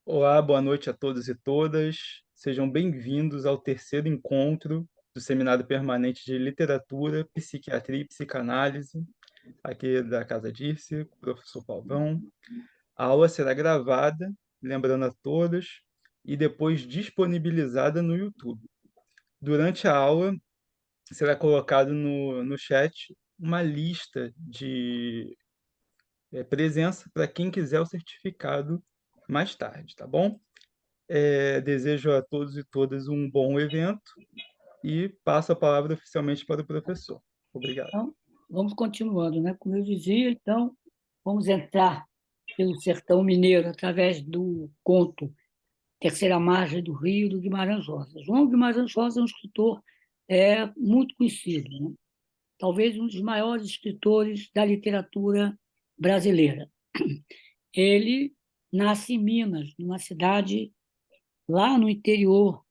Olá, boa noite a todos e todas. Sejam bem-vindos ao terceiro encontro do Seminário Permanente de Literatura, Psiquiatria e Psicanálise, aqui da Casa Dirce, professor Paulão. A aula será gravada, lembrando a todos, e depois disponibilizada no YouTube. Durante a aula, será colocado no chat uma lista de presença para quem quiser o certificado mais tarde, tá bom? Desejo a todos e todas um bom evento e passo a palavra oficialmente para o professor. Obrigado. Então, vamos continuando, né? Como eu dizia, então, vamos entrar pelo sertão mineiro através do conto Terceira Margem do Rio, do Guimarães Rosa. João Guimarães Rosa é um escritor muito conhecido, né? Talvez um dos maiores escritores da literatura brasileira. Ele nasce em Minas, numa cidade lá no interior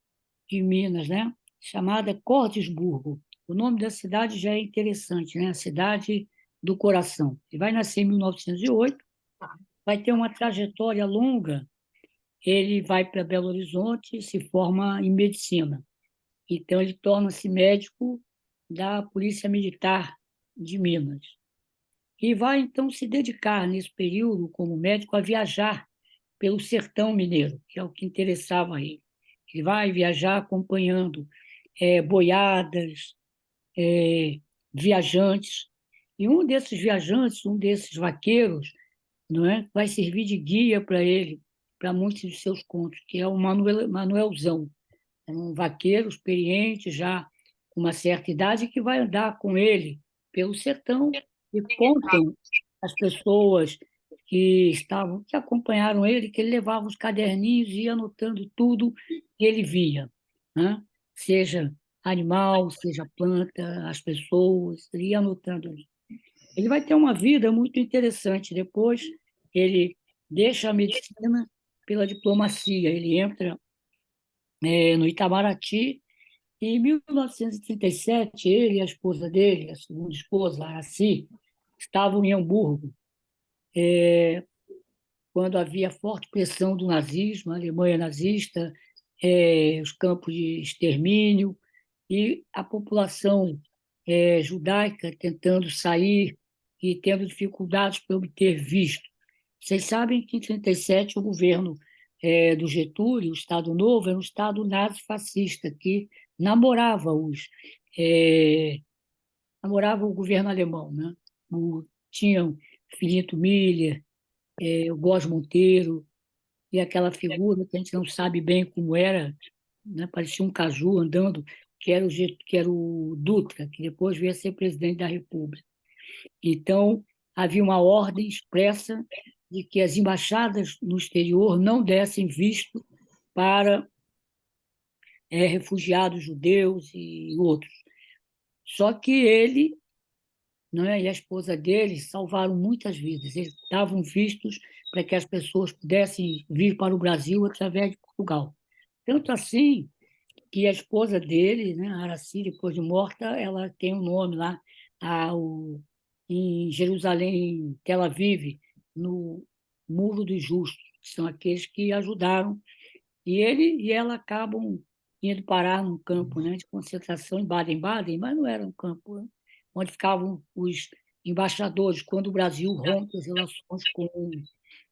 de Minas, né? Chamada Cordesburgo. O nome da cidade já é interessante, né? A cidade do coração. Ele vai nascer em 1908, vai ter uma trajetória longa. Ele vai para Belo Horizonte e se forma em medicina. Então, ele torna-se médico da Polícia Militar de Minas. E vai, então, se dedicar, nesse período, como médico, a viajar pelo sertão mineiro, que é o que interessava a ele. Ele vai viajar acompanhando boiadas, viajantes. E um desses viajantes, um desses vaqueiros, não é, vai servir de guia para ele, para muitos de seus contos, que é o Manuelzão. É um vaqueiro experiente, já com uma certa idade, que vai andar com ele pelo sertão e contam as pessoas que acompanharam ele, que ele levava os caderninhos e ia anotando tudo que ele via, né? Seja animal, seja planta, as pessoas, ele ia anotando ali. Ele vai ter uma vida muito interessante. Depois, ele deixa a medicina pela diplomacia, ele entra no Itamaraty e, em 1937, ele e a esposa dele, a segunda esposa, a Araci, estavam em Hamburgo, quando havia forte pressão do nazismo, a Alemanha nazista, os campos de extermínio, e a população judaica tentando sair e tendo dificuldades para obter visto. Vocês sabem que, em 1937, o governo do Getúlio, o Estado Novo, era um Estado nazi-fascista que namorava eh, namorava o governo alemão, né? Tinham Finito Miller, o Góes Monteiro, e aquela figura que a gente não sabe bem como era, né? Parecia um caju andando, que era o Dutra, que depois veio a ser presidente da República. Então, havia uma ordem expressa de que as embaixadas no exterior não dessem visto para refugiados judeus e outros. Só que ele, né, e a esposa dele salvaram muitas vidas. Eles davam vistos para que as pessoas pudessem vir para o Brasil através de Portugal. Tanto assim que a esposa dele, né, a Araci, depois de morta, ela tem um nome lá, em Jerusalém, em Tel Aviv, no Muro dos Justos, que são aqueles que ajudaram. E ele e ela acabam indo parar num campo, né, de concentração em Baden-Baden, mas não era um campo, né, onde ficavam os embaixadores quando o Brasil rompe as relações com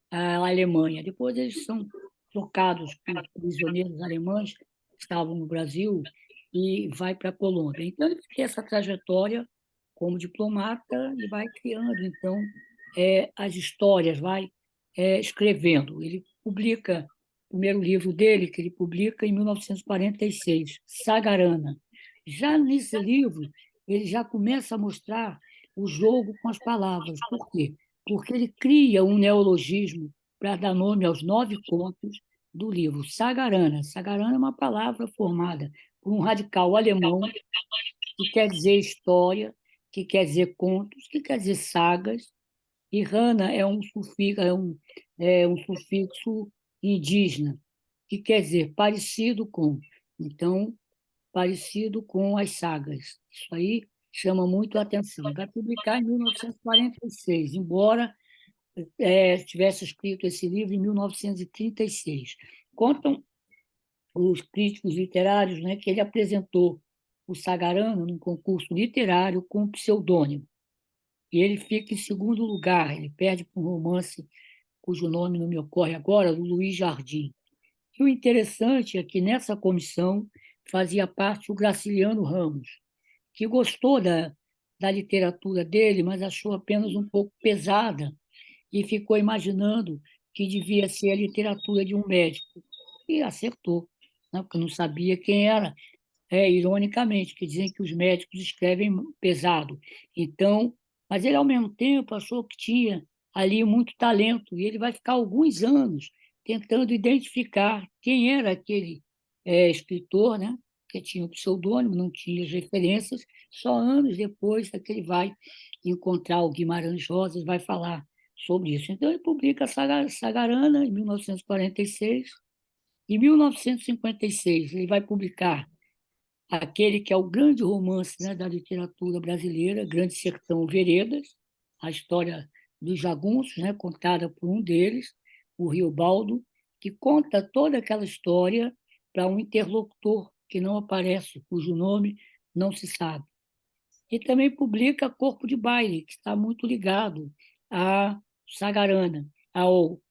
a Alemanha. Depois eles são trocados por prisioneiros alemães que estavam no Brasil e vai para a Colômbia. Então, ele tem essa trajetória como diplomata e vai criando, então, as histórias, vai escrevendo. Ele publica o primeiro livro dele, que ele publica em 1946, Sagarana. Já nesse livro, ele já começa a mostrar o jogo com as palavras. Por quê? Porque ele cria um neologismo para dar nome aos 9 contos do livro Sagarana. Sagarana é uma palavra formada por um radical alemão que quer dizer história, que quer dizer contos, que quer dizer sagas, e rana é um sufixo indígena, que quer dizer parecido com. Então, parecido com as sagas. Isso aí chama muito a atenção. Vai publicar em 1946, embora tivesse escrito esse livro em 1936. Contam os críticos literários, né, que ele apresentou o Sagarana num concurso literário com um pseudônimo. E ele fica em segundo lugar, ele perde para um romance cujo nome não me ocorre agora, do Luiz Jardim. E o interessante é que nessa comissão fazia parte o Graciliano Ramos, que gostou da literatura dele, mas achou apenas um pouco pesada e ficou imaginando que devia ser a literatura de um médico. E acertou, né? Porque não sabia quem era, ironicamente, que dizem que os médicos escrevem pesado. Então, mas ele, ao mesmo tempo, achou que tinha ali muito talento, e ele vai ficar alguns anos tentando identificar quem era aquele escritor, né? Que tinha o pseudônimo, não tinha as referências, só anos depois é que ele vai encontrar o Guimarães Rosa, vai falar sobre isso. Então, ele publica Sagarana, em 1946. Em 1956, ele vai publicar aquele que é o grande romance, né, da literatura brasileira, Grande Sertão Veredas, a história dos jagunços, né, contada por um deles, o Riobaldo, que conta toda aquela história para um interlocutor que não aparece, cujo nome não se sabe. E também publica Corpo de Baile, que está muito ligado a Sagarana, ao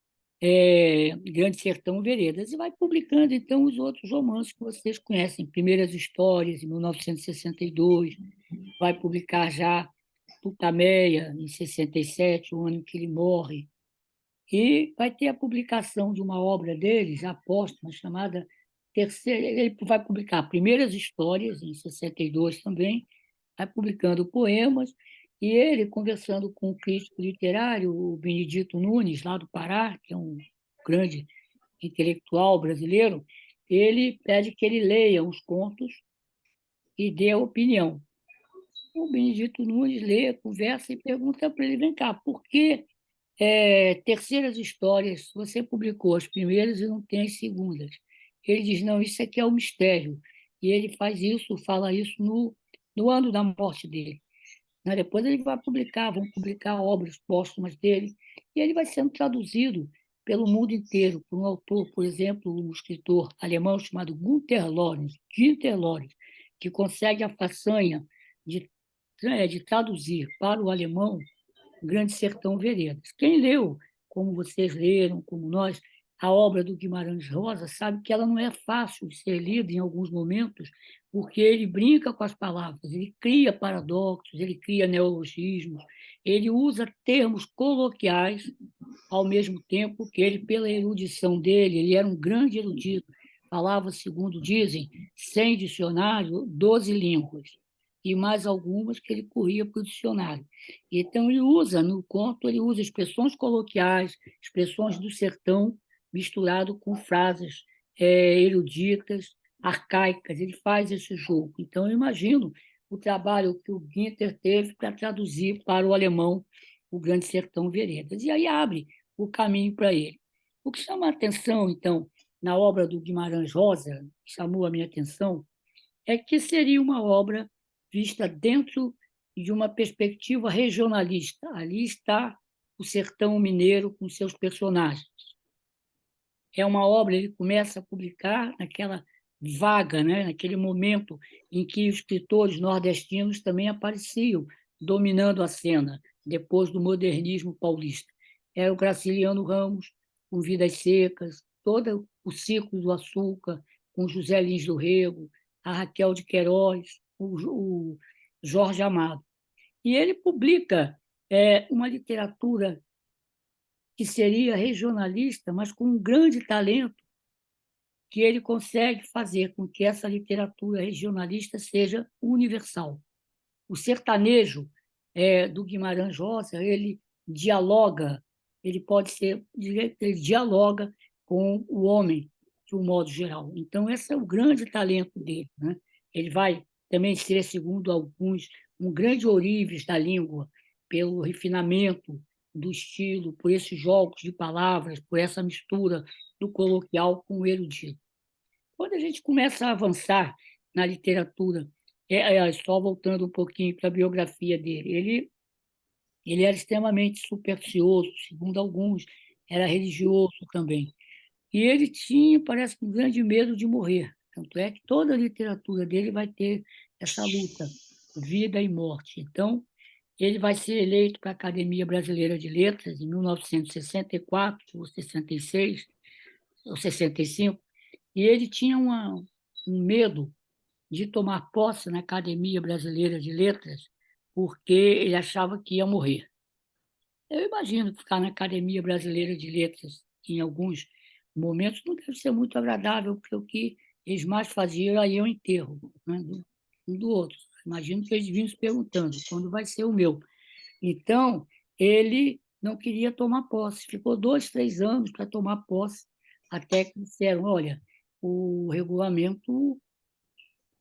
Grande Sertão Veredas, e vai publicando, então, os outros romances que vocês conhecem. Primeiras Histórias, em 1962, vai publicar já Tutameia, em 67, o ano em que ele morre, e vai ter a publicação de uma obra dele, já póstuma, chamada Terceira. Ele vai publicar Primeiras Histórias, em 62 também, vai publicando poemas, e ele, conversando com o crítico literário, o Benedito Nunes, lá do Pará, que é um grande intelectual brasileiro, ele pede que ele leia os contos e dê a opinião. O Benedito Nunes lê, conversa e pergunta para ele: vem cá, por que terceiras histórias você publicou as primeiras e não tem as segundas? Ele diz: não, isso aqui é um mistério. E ele faz isso, fala isso no ano da morte dele. Depois ele vai publicar, vão publicar obras póstumas dele, e ele vai sendo traduzido pelo mundo inteiro por um autor, por exemplo, um escritor alemão chamado Günter Lorentz, que consegue a façanha de traduzir para o alemão Grande Sertão Veredas. Quem leu, como vocês leram, como nós, a obra do Guimarães Rosa, sabe que ela não é fácil de ser lida em alguns momentos, porque ele brinca com as palavras, ele cria paradoxos, ele cria neologismos, ele usa termos coloquiais, ao mesmo tempo que ele, pela erudição dele, ele era um grande erudito, falava, segundo dizem, 100 dicionários, 12 línguas, e mais algumas que ele corria para o dicionário. Então, ele usa, no conto, ele usa expressões coloquiais, expressões do sertão, misturado com frases eruditas, arcaicas. Ele faz esse jogo. Então, eu imagino o trabalho que o Günther teve para traduzir para o alemão o Grande Sertão Veredas. E aí abre o caminho para ele. O que chama a atenção, então, na obra do Guimarães Rosa, que chamou a minha atenção, é que seria uma obra vista dentro de uma perspectiva regionalista. Ali está o sertão mineiro com seus personagens. É uma obra, ele começa a publicar naquela vaga, né? Naquele momento em que os escritores nordestinos também apareciam, dominando a cena, depois do modernismo paulista. Era o Graciliano Ramos, com Vidas Secas, todo o ciclo do açúcar, com José Lins do Rego, a Raquel de Queiroz, o Jorge Amado. E ele publica uma literatura que seria regionalista, mas com um grande talento, que ele consegue fazer com que essa literatura regionalista seja universal. O sertanejo do Guimarães Rosa, ele dialoga, ele pode ser, ele dialoga com o homem, de um modo geral. Então, esse é o grande talento dele, né? Ele vai também ser, segundo alguns, um grande ourives da língua, pelo refinamento do estilo, por esses jogos de palavras, por essa mistura do coloquial com o erudito. Quando a gente começa a avançar na literatura, só voltando um pouquinho para a biografia dele, ele Ele era extremamente supersticioso, segundo alguns, era religioso também. E ele tinha, parece que, um grande medo de morrer. Tanto é que toda a literatura dele vai ter essa luta, vida e morte. Então, ele vai ser eleito para a Academia Brasileira de Letras em 1964 ou 66, ou 65, e ele tinha um medo de tomar posse na Academia Brasileira de Letras, porque ele achava que ia morrer. Eu imagino que ficar na Academia Brasileira de Letras, em alguns momentos, não deve ser muito agradável, porque o que eles mais faziam era ir ao enterro, né, um do outro. Imagino que eles vinham se perguntando quando vai ser o meu. Então, ele não queria tomar posse. Ficou 2, 3 anos para tomar posse, até que disseram: olha, o regulamento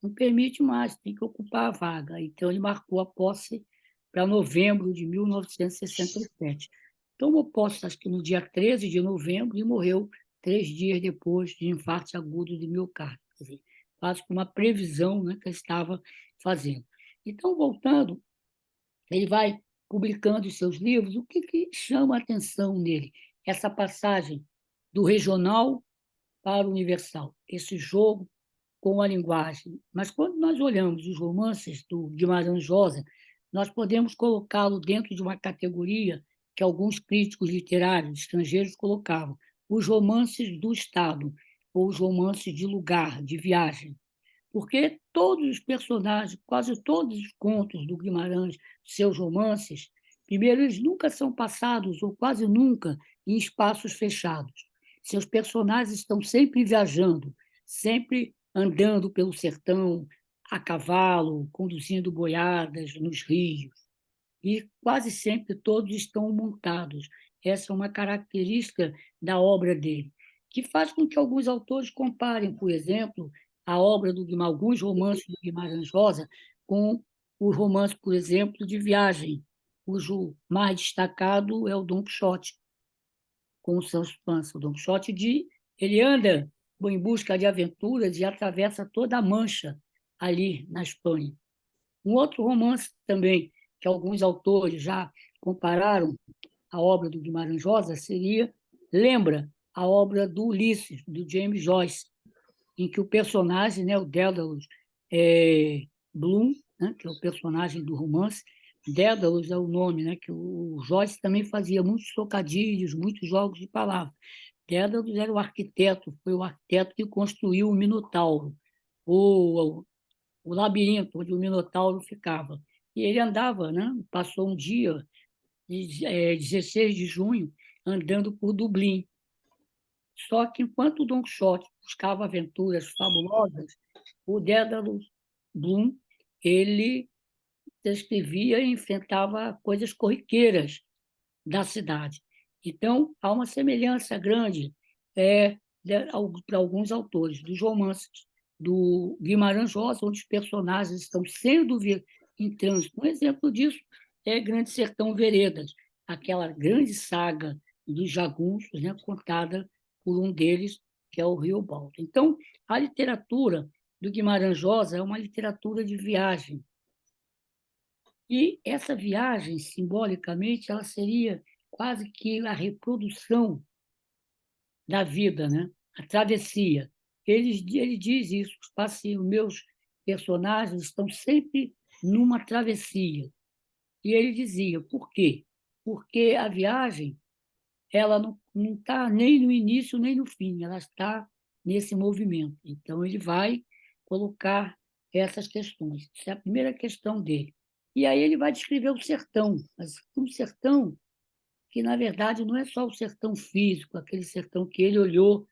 não permite mais, tem que ocupar a vaga. Então, ele marcou a posse para novembro de 1967. Tomou posse, acho que no dia 13 de novembro, e morreu 3 dias depois de infarto agudo de miocárdio. Quer dizer, quase que uma previsão, né, que ele estava fazendo. Então, voltando, ele vai publicando os seus livros. O que chama a atenção nele? Essa passagem do regional para o universal, esse jogo com a linguagem. Mas quando nós olhamos os romances do Guimarães Rosa, nós podemos colocá-lo dentro de uma categoria que alguns críticos literários estrangeiros colocavam: os romances do Estado, ou os romances de lugar, de viagem. Porque todos os personagens, quase todos os contos do Guimarães, seus romances, primeiro, eles nunca são passados, ou quase nunca, em espaços fechados. Seus personagens estão sempre viajando, sempre andando pelo sertão, a cavalo, conduzindo boiadas nos rios. E quase sempre todos estão montados. Essa é uma característica da obra dele, que faz com que alguns autores comparem, por exemplo, a obra do Guimarães, alguns romances do Guimarães Rosa com o romance, por exemplo, de viagem, cujo mais destacado é o Dom Quixote, com o Sancho Panza. O Dom Quixote ele anda em busca de aventuras e atravessa toda a Mancha ali na Espanha. Um outro romance também que alguns autores já compararam a obra do Guimarães Rosa lembra a obra do Ulisses, do James Joyce, em que o personagem, né, o Dédalus Bloom, né, que é o personagem do romance, Dédalus é o nome, né, que o Joyce também fazia muitos trocadilhos, muitos jogos de palavras. Dédalus era o arquiteto, foi o arquiteto que construiu o Minotauro, o labirinto onde o Minotauro ficava. E ele andava, né, passou um dia, 16 de junho, andando por Dublin. Só que, enquanto o Don Quixote buscava aventuras fabulosas, o Dédalus Bloom, ele descrevia e enfrentava coisas corriqueiras da cidade. Então, há uma semelhança grande para alguns autores dos romances do Guimarães Rosa, onde os personagens estão sendo em trânsito. Um exemplo disso é Grande Sertão Veredas, aquela grande saga dos jagunços, né, contada por um deles, que é o Riobaldo. Então, a literatura do Guimarães Rosa é uma literatura de viagem. E essa viagem, simbolicamente, ela seria quase que a reprodução da vida, né? A travessia. Ele diz isso, os meus personagens estão sempre numa travessia. E ele dizia, por quê? Porque a viagem ela não está nem no início nem no fim, ela está nesse movimento. Então, ele vai colocar essas questões. Essa é a primeira questão dele. E aí ele vai descrever o sertão, mas um sertão que, na verdade, não é só o sertão físico, aquele sertão que ele olhou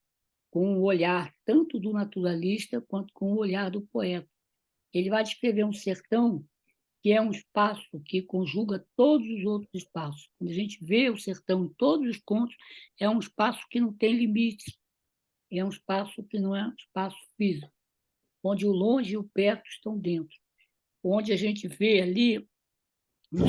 com o olhar tanto do naturalista quanto com o olhar do poeta. Ele vai descrever um sertão que é um espaço que conjuga todos os outros espaços. Quando a gente vê o sertão em todos os contos, é um espaço que não tem limites, é um espaço que não é um espaço físico, onde o longe e o perto estão dentro, onde a gente vê ali no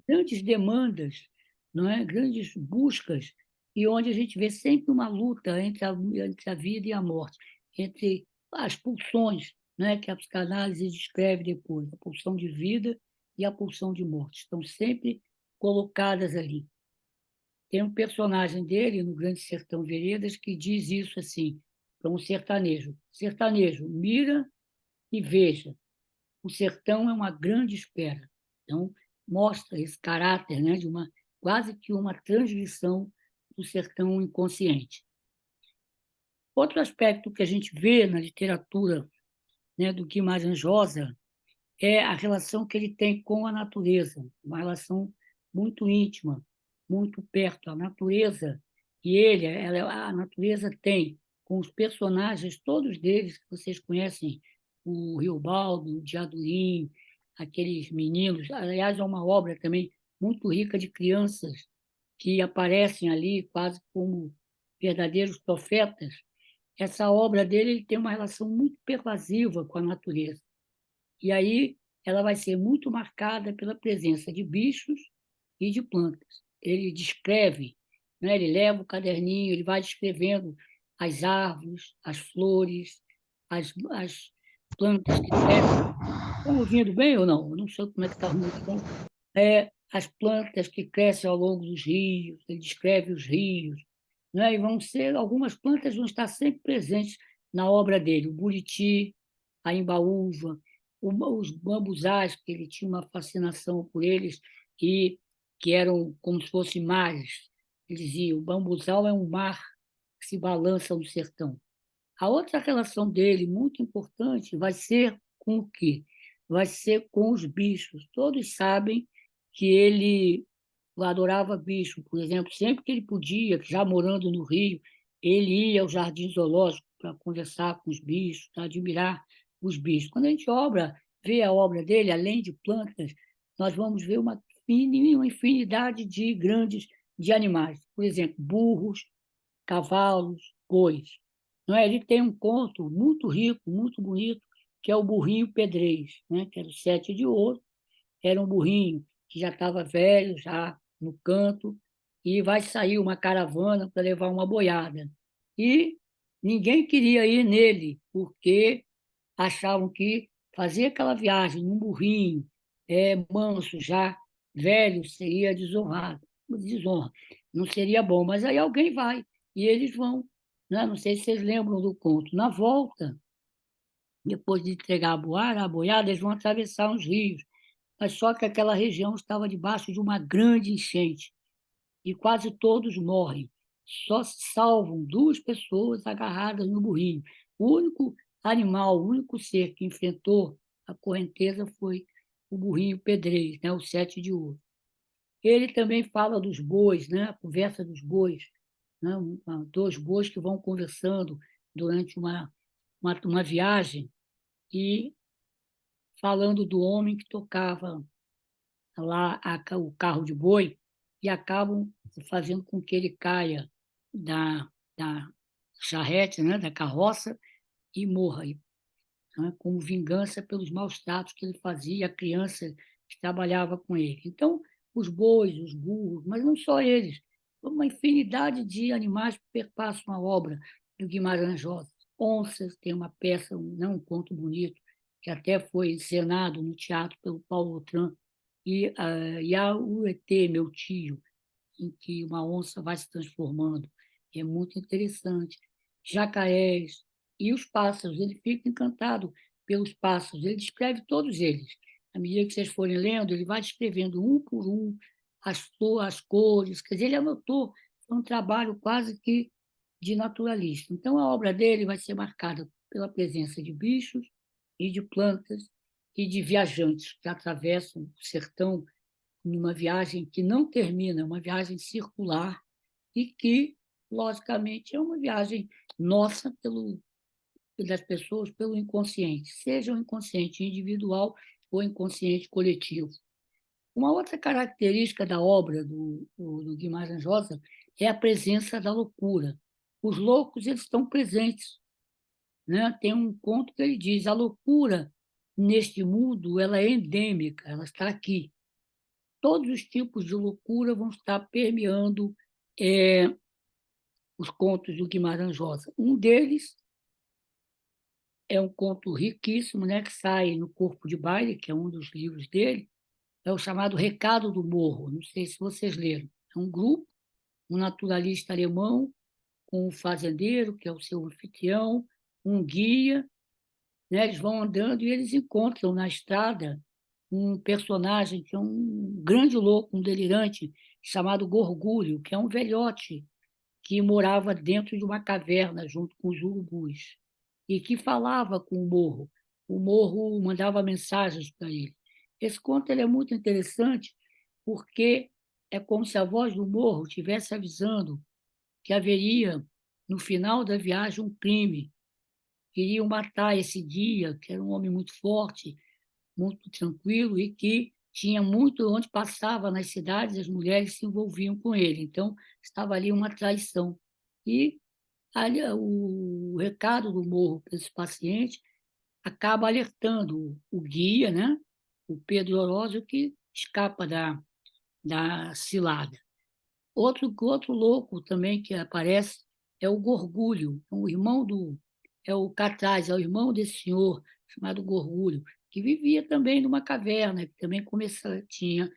grandes demandas, não é? Grandes buscas, e onde a gente vê sempre uma luta entre a vida e a morte, entre as pulsões, né, que a psicanálise descreve depois, a pulsão de vida e a pulsão de morte. Estão sempre colocadas ali. Tem um personagem dele, no Grande Sertão Veredas, que diz isso assim, para um sertanejo. Sertanejo, mira e veja, o sertão é uma grande espera. Então, mostra esse caráter, né, de quase que uma transgressão do sertão inconsciente. Outro aspecto que a gente vê na literatura, né, do Guimarães Rosa é a relação que ele tem com a natureza, uma relação muito íntima, muito perto. A natureza e a natureza tem com os personagens, todos deles que vocês conhecem, o Riobaldo, o Diadorim, aqueles meninos. Aliás, é uma obra também muito rica de crianças que aparecem ali quase como verdadeiros profetas. Essa obra dele ele tem uma relação muito pervasiva com a natureza. E aí ela vai ser muito marcada pela presença de bichos e de plantas. Ele descreve, né? Ele leva o caderninho, ele vai descrevendo as árvores, as flores, as plantas que crescem. Estão ouvindo bem ou não? Eu não sei como é que está o meu som. As plantas que crescem ao longo dos rios, ele descreve os rios, né? E algumas plantas vão estar sempre presentes na obra dele, o buriti, a imbaúva, os bambuzais, que ele tinha uma fascinação por eles, e que eram como se fossem mares. Ele dizia, o bambuzal é um mar que se balança no sertão. A outra relação dele, muito importante, vai ser com o quê? Vai ser com os bichos. Todos sabem que ele adorava bicho. Por exemplo, sempre que ele podia, já morando no Rio, ele ia ao Jardim Zoológico para conversar com os bichos, para admirar os bichos. Quando a gente vê a obra dele, além de plantas, nós vamos ver uma infinidade de animais. Por exemplo, burros, cavalos, bois. Não é? Ele tem um conto muito rico, muito bonito, que é o Burrinho Pedrez, né? Que era o Sete de Ouro. Era um burrinho que já estava velho, já no canto, e vai sair uma caravana para levar uma boiada. E ninguém queria ir nele, porque achavam que fazer aquela viagem num burrinho manso, já velho, seria desonra, não seria bom. Mas aí alguém vai, e eles vão. Né? Não sei se vocês lembram do conto. Na volta, depois de entregar a boiada, eles vão atravessar uns rios. Mas só que aquela região estava debaixo de uma grande enchente e quase todos morrem. Só se salvam duas pessoas agarradas no burrinho. O único animal, o único ser que enfrentou a correnteza foi o burrinho pedrez, né? O Sete de Ouro. Ele também fala dos bois, né? A conversa dos bois, né? Dois bois que vão conversando durante uma viagem e falando do homem que tocava lá o carro de boi e acabam fazendo com que ele caia da charrete, né, da carroça, e morra, né, como vingança pelos maus tratos que ele fazia à criança que trabalhava com ele. Então, os bois, os burros, mas não só eles, uma infinidade de animais perpassam a obra do Guimarães Rosa. Onças, tem uma peça, um conto bonito, que até foi encenado no teatro pelo Paulo Outram, e há o ET, meu tio, em que uma onça vai se transformando. É muito interessante. Jacarés e os pássaros, ele fica encantado pelos pássaros, ele descreve todos eles. À medida que vocês forem lendo, ele vai descrevendo um por um as cores, quer dizer, ele anotou, foi um trabalho quase que de naturalista. Então, a obra dele vai ser marcada pela presença de bichos e de plantas e de viajantes que atravessam o sertão numa viagem que não termina, é uma viagem circular e que, logicamente, é uma viagem nossa das pessoas pelo inconsciente, seja o inconsciente individual ou inconsciente coletivo. Uma outra característica da obra do Guimarães Rosa é a presença da loucura. Os loucos eles estão presentes, né? Tem um conto que ele diz: a loucura neste mundo ela é endêmica, ela está aqui. Todos os tipos de loucura vão estar permeando os contos do Guimarães Rosa. Um deles é um conto riquíssimo, né, que sai no Corpo de Baile, que é um dos livros dele, é o chamado Recado do Morro, não sei se vocês leram. É um grupo, um naturalista alemão, com um fazendeiro, que é o seu anfitrião, um guia, né? Eles vão andando e eles encontram na estrada um personagem que é um grande louco, um delirante, chamado Gorgulho, que é um velhote que morava dentro de uma caverna junto com os urubus e que falava com o morro. O morro mandava mensagens para ele. Esse conto ele é muito interessante porque é como se a voz do morro estivesse avisando que haveria, no final da viagem, um crime. Queriam matar esse guia, que era um homem muito forte, muito tranquilo e que tinha muito onde passava nas cidades, as mulheres se envolviam com ele. Então, estava ali uma traição. E ali, o recado do morro para esse paciente acaba alertando o guia, né? O Pedro Orozio, que escapa da cilada. Outro louco também que aparece é o Gorgulho, o irmão é o Catraz, é o irmão desse senhor chamado Gorgulho, que vivia também numa caverna, que também tinha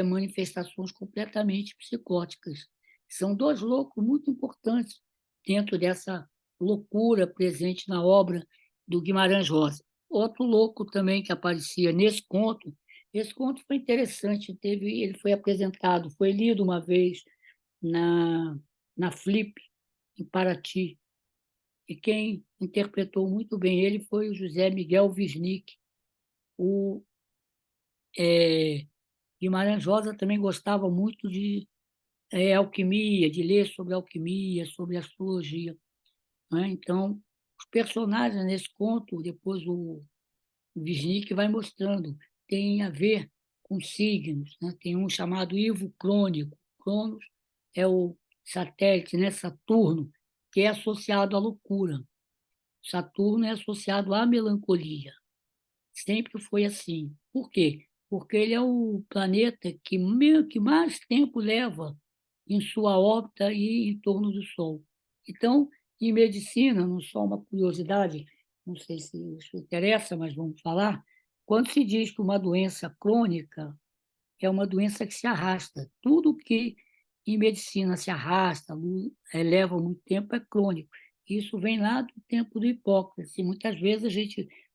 manifestações completamente psicóticas. São dois loucos muito importantes dentro dessa loucura presente na obra do Guimarães Rosa. Outro louco também que aparecia nesse conto, esse conto foi interessante, ele foi apresentado, foi lido uma vez na, na Flip, em Paraty. E quem interpretou muito bem ele foi o José Miguel Wisnik. O Guimarães Rosa também gostava muito de alquimia, de ler sobre alquimia, sobre astrologia, né? Então, os personagens nesse conto, depois o Wisnik vai mostrando, tem a ver com signos, né? Tem um chamado Ivo Crônico. Cronos é o satélite, né? Saturno, que é associado à loucura. Saturno é associado à melancolia. Sempre foi assim. Por quê? Porque ele é o planeta que mais tempo leva em sua órbita e em torno do Sol. Então, em medicina, não só uma curiosidade, não sei se isso interessa, mas vamos falar, quando se diz que uma doença crônica é uma doença que se arrasta. Tudo que em medicina se arrasta, leva muito tempo, é crônico. Isso vem lá do tempo do Hipócrates. E muitas vezes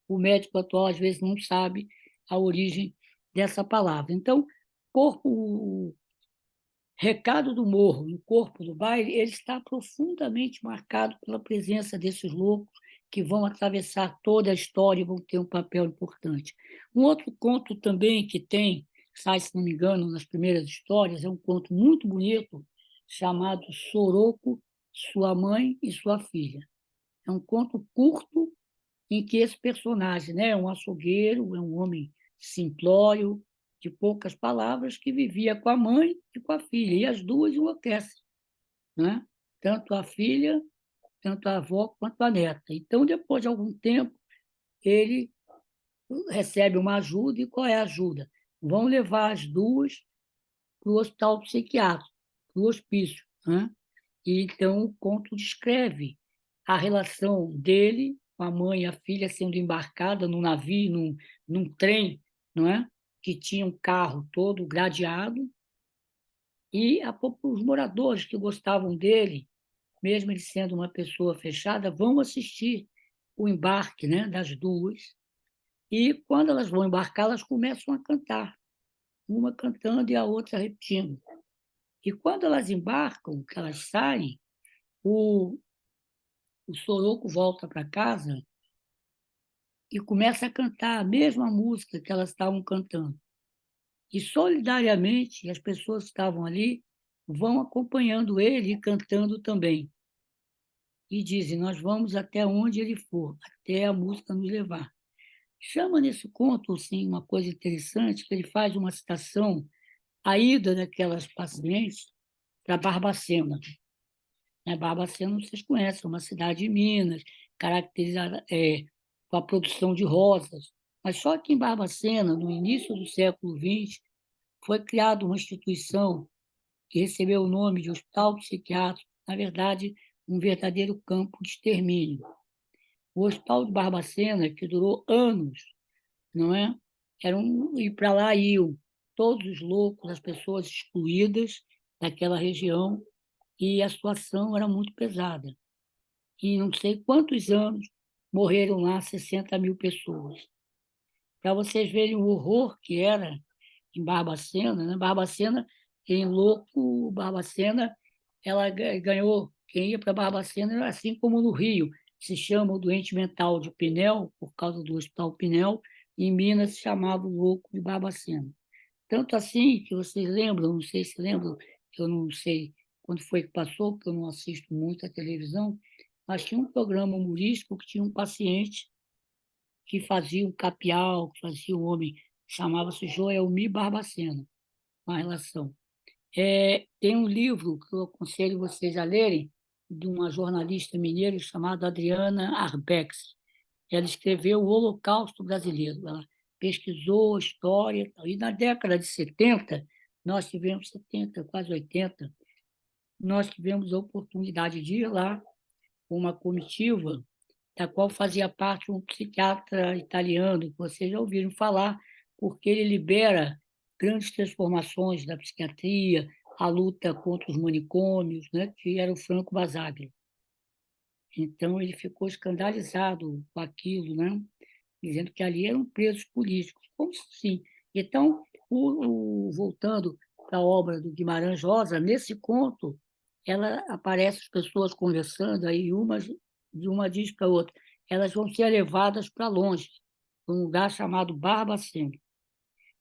o médico atual às vezes não sabe a origem dessa palavra. Então, o recado do morro no corpo do baile, ele está profundamente marcado pela presença desses loucos que vão atravessar toda a história e vão ter um papel importante. Um outro conto também que sai, se não me engano, nas primeiras histórias, é um conto muito bonito, chamado Soroco, Sua Mãe e Sua Filha. É um conto curto em que esse personagem, né, é um açougueiro, é um homem simplório, de poucas palavras, que vivia com a mãe e com a filha, e as duas enlouquecem, né? Tanto a filha, tanto a avó quanto a neta. Então, depois de algum tempo, ele recebe uma ajuda, e qual é a ajuda? Vão levar as duas para o hospital psiquiátrico, para o hospício, né? E então o conto descreve a relação dele com a mãe e a filha sendo embarcada num navio, num trem, não é? Que tinha um carro todo gradeado, e os moradores que gostavam dele, mesmo ele sendo uma pessoa fechada, vão assistir o embarque, né, das duas, e quando elas vão embarcar, elas começam a cantar, uma cantando e a outra repetindo. E quando elas embarcam, que elas saem, o, o Soroco volta para casa e começa a cantar a mesma música que elas estavam cantando. E, solidariamente, as pessoas que estavam ali vão acompanhando ele e cantando também. E dizem: nós vamos até onde ele for, até a música nos levar. Chama nesse conto, assim, uma coisa interessante, que ele faz uma citação à ida daquelas pacientes para Barbacena. Barbacena, vocês conhecem, é uma cidade de Minas, caracterizada com a produção de rosas. Mas só que em Barbacena, no início do século XX, foi criada uma instituição que recebeu o nome de Hospital Psiquiátrico, na verdade, um verdadeiro campo de extermínio. O Hospital de Barbacena, que durou anos, não é? E para lá iam todos os loucos, as pessoas excluídas daquela região, e a situação era muito pesada. E não sei quantos anos morreram lá 60.000 pessoas. Para vocês verem o horror que era em Barbacena, né? Barbacena, em louco, Barbacena, ela ganhou, quem ia para Barbacena, assim como no Rio, se chama o doente mental de Pinel, por causa do Hospital Pinel, e em Minas se chamava o louco de Barbacena. Tanto assim que vocês lembram, não sei se lembram, eu não sei quando foi que passou, porque eu não assisto muito a televisão, mas tinha um programa humorístico que tinha um paciente que fazia um capial, que fazia um homem, chamava-se Joelmi Barbacena, uma relação. Tem um livro que eu aconselho vocês a lerem, de uma jornalista mineira chamada Adriana Arbex. Ela escreveu o Holocausto Brasileiro. Ela pesquisou a história. E na década de 70, nós tivemos 70, quase 80, nós tivemos a oportunidade de ir lá com uma comitiva da qual fazia parte um psiquiatra italiano, que vocês já ouviram falar, porque ele libera grandes transformações da psiquiatria, a luta contra os manicômios, né, que era o Franco Basaglia. Então, ele ficou escandalizado com aquilo, né, dizendo que ali eram presos políticos. Como assim? Então, voltando para a obra do Guimarães Rosa, nesse conto, ela aparece as pessoas conversando, aí de uma diz para a outra, elas vão ser levadas para longe, para um lugar chamado Barbacena.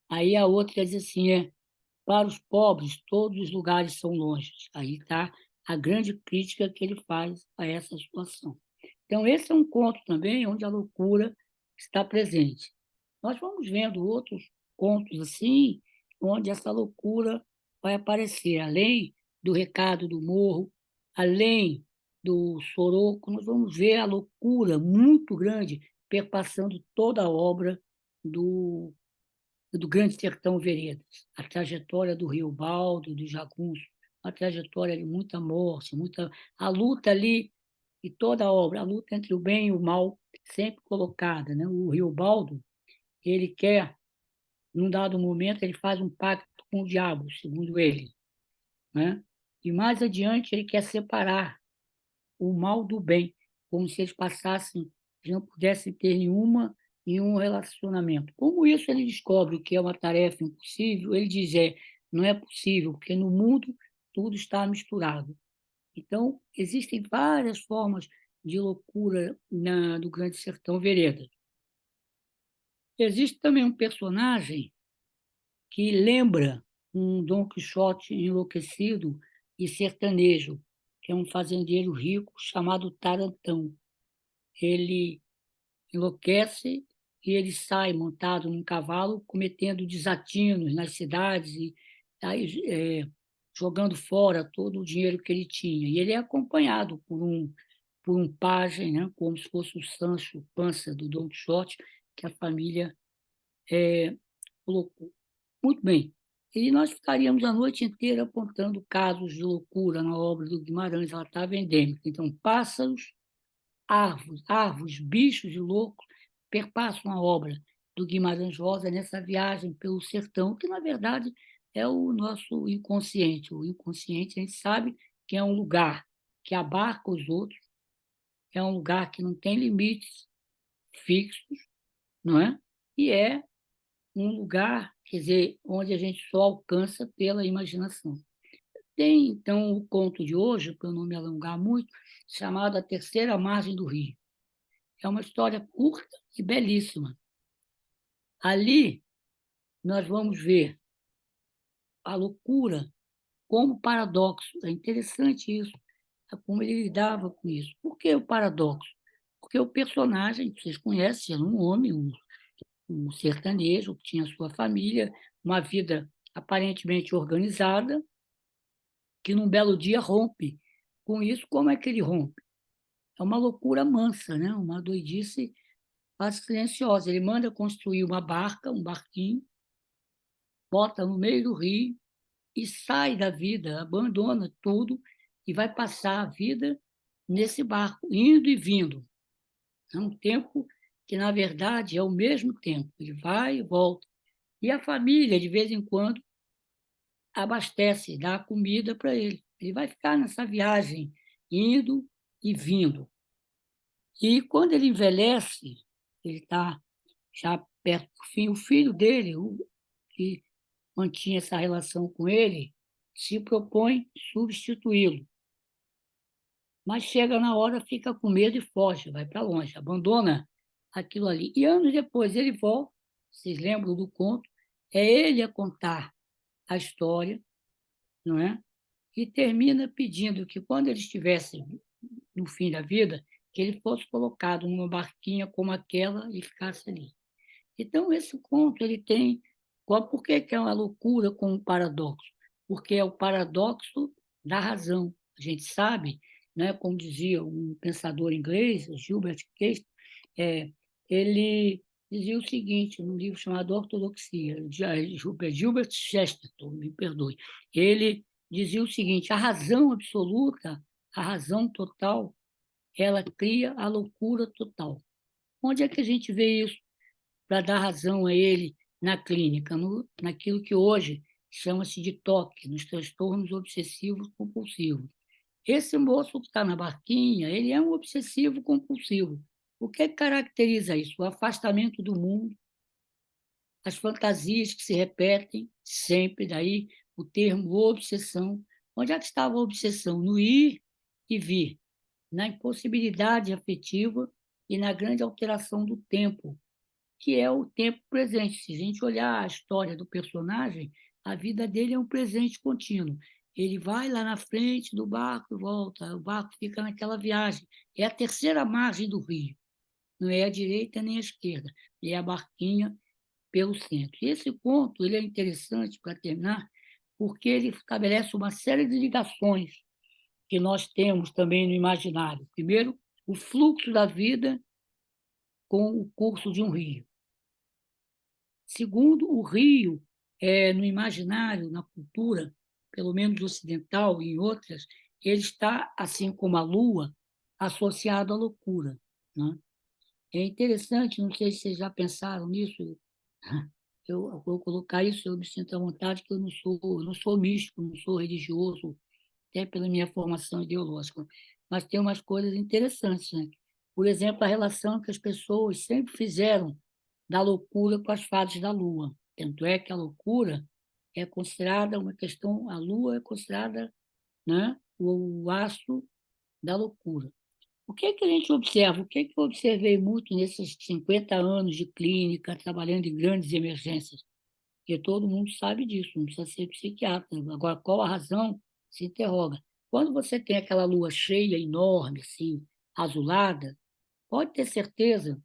Aí a outra diz assim, para os pobres, todos os lugares são longes. Aí está a grande crítica que ele faz a essa situação. Então, esse é um conto também onde a loucura está presente. Nós vamos vendo outros contos assim, onde essa loucura vai aparecer, além do Recado do Morro, além do Soroco, nós vamos ver a loucura muito grande perpassando toda a obra do Grande Sertão Veredas, a trajetória do Rio Baldo, do Jagunço, uma trajetória de muita morte, a luta ali e toda a obra, a luta entre o bem e o mal, sempre colocada, né? O Rio Baldo, ele quer, num dado momento, ele faz um pacto com o diabo, segundo ele, né? E mais adiante ele quer separar o mal do bem, como se eles passassem, não pudessem ter nenhum relacionamento. Como isso ele descobre que é uma tarefa impossível, ele diz, não é possível, porque no mundo tudo está misturado. Então, existem várias formas de loucura do Grande Sertão Veredas. Existe também um personagem que lembra um Dom Quixote enlouquecido e sertanejo, que é um fazendeiro rico chamado Tarantão. Ele enlouquece e ele sai montado num cavalo, cometendo desatinos nas cidades e aí, jogando fora todo o dinheiro que ele tinha. E ele é acompanhado por um pajem, né, como se fosse o Sancho Panza do Don Quixote, que a família colocou. Muito bem. E nós ficaríamos a noite inteira apontando casos de loucura na obra do Guimarães, ela estava endêmica. Então, pássaros, árvores, bichos e loucos perpassam a obra do Guimarães Rosa nessa viagem pelo sertão, que, na verdade, é o nosso inconsciente. O inconsciente, a gente sabe que é um lugar que abarca os outros, é um lugar que não tem limites fixos, não é? E é um lugar, quer dizer, onde a gente só alcança pela imaginação. Tem, então, o conto de hoje, para eu não me alongar muito, chamado A Terceira Margem do Rio. É uma história curta e belíssima. Ali, nós vamos ver a loucura como paradoxo. É interessante isso, como ele lidava com isso. Por que o paradoxo? Porque o personagem, que vocês conhecem, era um homem, um sertanejo, que tinha sua família, uma vida aparentemente organizada, que num belo dia rompe com isso. Como é que ele rompe? É uma loucura mansa, né? Uma doidice quase silenciosa. Ele manda construir uma barca, um barquinho, bota no meio do rio e sai da vida, abandona tudo e vai passar a vida nesse barco, indo e vindo. É um tempo que, na verdade, é o mesmo tempo. Ele vai e volta. E a família, de vez em quando, abastece, dá comida para ele. Ele vai ficar nessa viagem, indo e vindo. E quando ele envelhece, ele está já perto do fim, o filho dele, que mantinha essa relação com ele, se propõe substituí-lo. Mas chega na hora, fica com medo e foge, vai para longe, abandona aquilo ali. E anos depois ele volta, vocês lembram do conto, é ele a contar a história, não é? E termina pedindo que, quando ele estivesse no fim da vida, que ele fosse colocado numa barquinha como aquela e ficasse ali. Então, esse conto ele tem. Por que que é uma loucura com um paradoxo? Porque é o paradoxo da razão. A gente sabe, né, como dizia um pensador inglês, Gilbert Keith, é, ele dizia o seguinte, num livro chamado Ortodoxia, Gilbert Chesterton, me perdoe, ele dizia o seguinte: a razão absoluta, a razão total, ela cria a loucura total. Onde é que a gente vê isso para dar razão a ele na clínica, naquilo que hoje chama-se de TOC, nos transtornos obsessivos compulsivos? Esse moço que está na barquinha, ele é um obsessivo compulsivo. O que caracteriza isso? O afastamento do mundo, as fantasias que se repetem sempre, daí o termo obsessão. Onde é que estava a obsessão? No ir e vir, na impossibilidade afetiva e na grande alteração do tempo, que é o tempo presente. Se a gente olhar a história do personagem, a vida dele é um presente contínuo. Ele vai lá na frente do barco e volta, o barco fica naquela viagem. É a terceira margem do rio, não é a direita nem a esquerda, é a barquinha pelo centro. E esse ponto ele é interessante, para terminar, porque ele estabelece uma série de ligações que nós temos também no imaginário. Primeiro, o fluxo da vida com o curso de um rio. Segundo, o rio, no imaginário, na cultura, pelo menos ocidental e em outras, ele está, assim como a lua, associado à loucura, né? É interessante, não sei se vocês já pensaram nisso, eu vou colocar isso, eu me sinto à vontade, que eu não sou místico, não sou religioso, até pela minha formação ideológica, mas tem umas coisas interessantes, né? Por exemplo, a relação que as pessoas sempre fizeram da loucura com as fases da Lua. Tanto é que a loucura é considerada uma questão, a Lua é considerada, né, o astro da loucura. O que é que a gente observa? O que é que eu observei muito nesses 50 anos de clínica, trabalhando em grandes emergências? Porque todo mundo sabe disso, não precisa ser psiquiatra. Agora, qual a razão? Se interroga. Quando você tem aquela lua cheia, enorme, assim, azulada, pode ter certeza,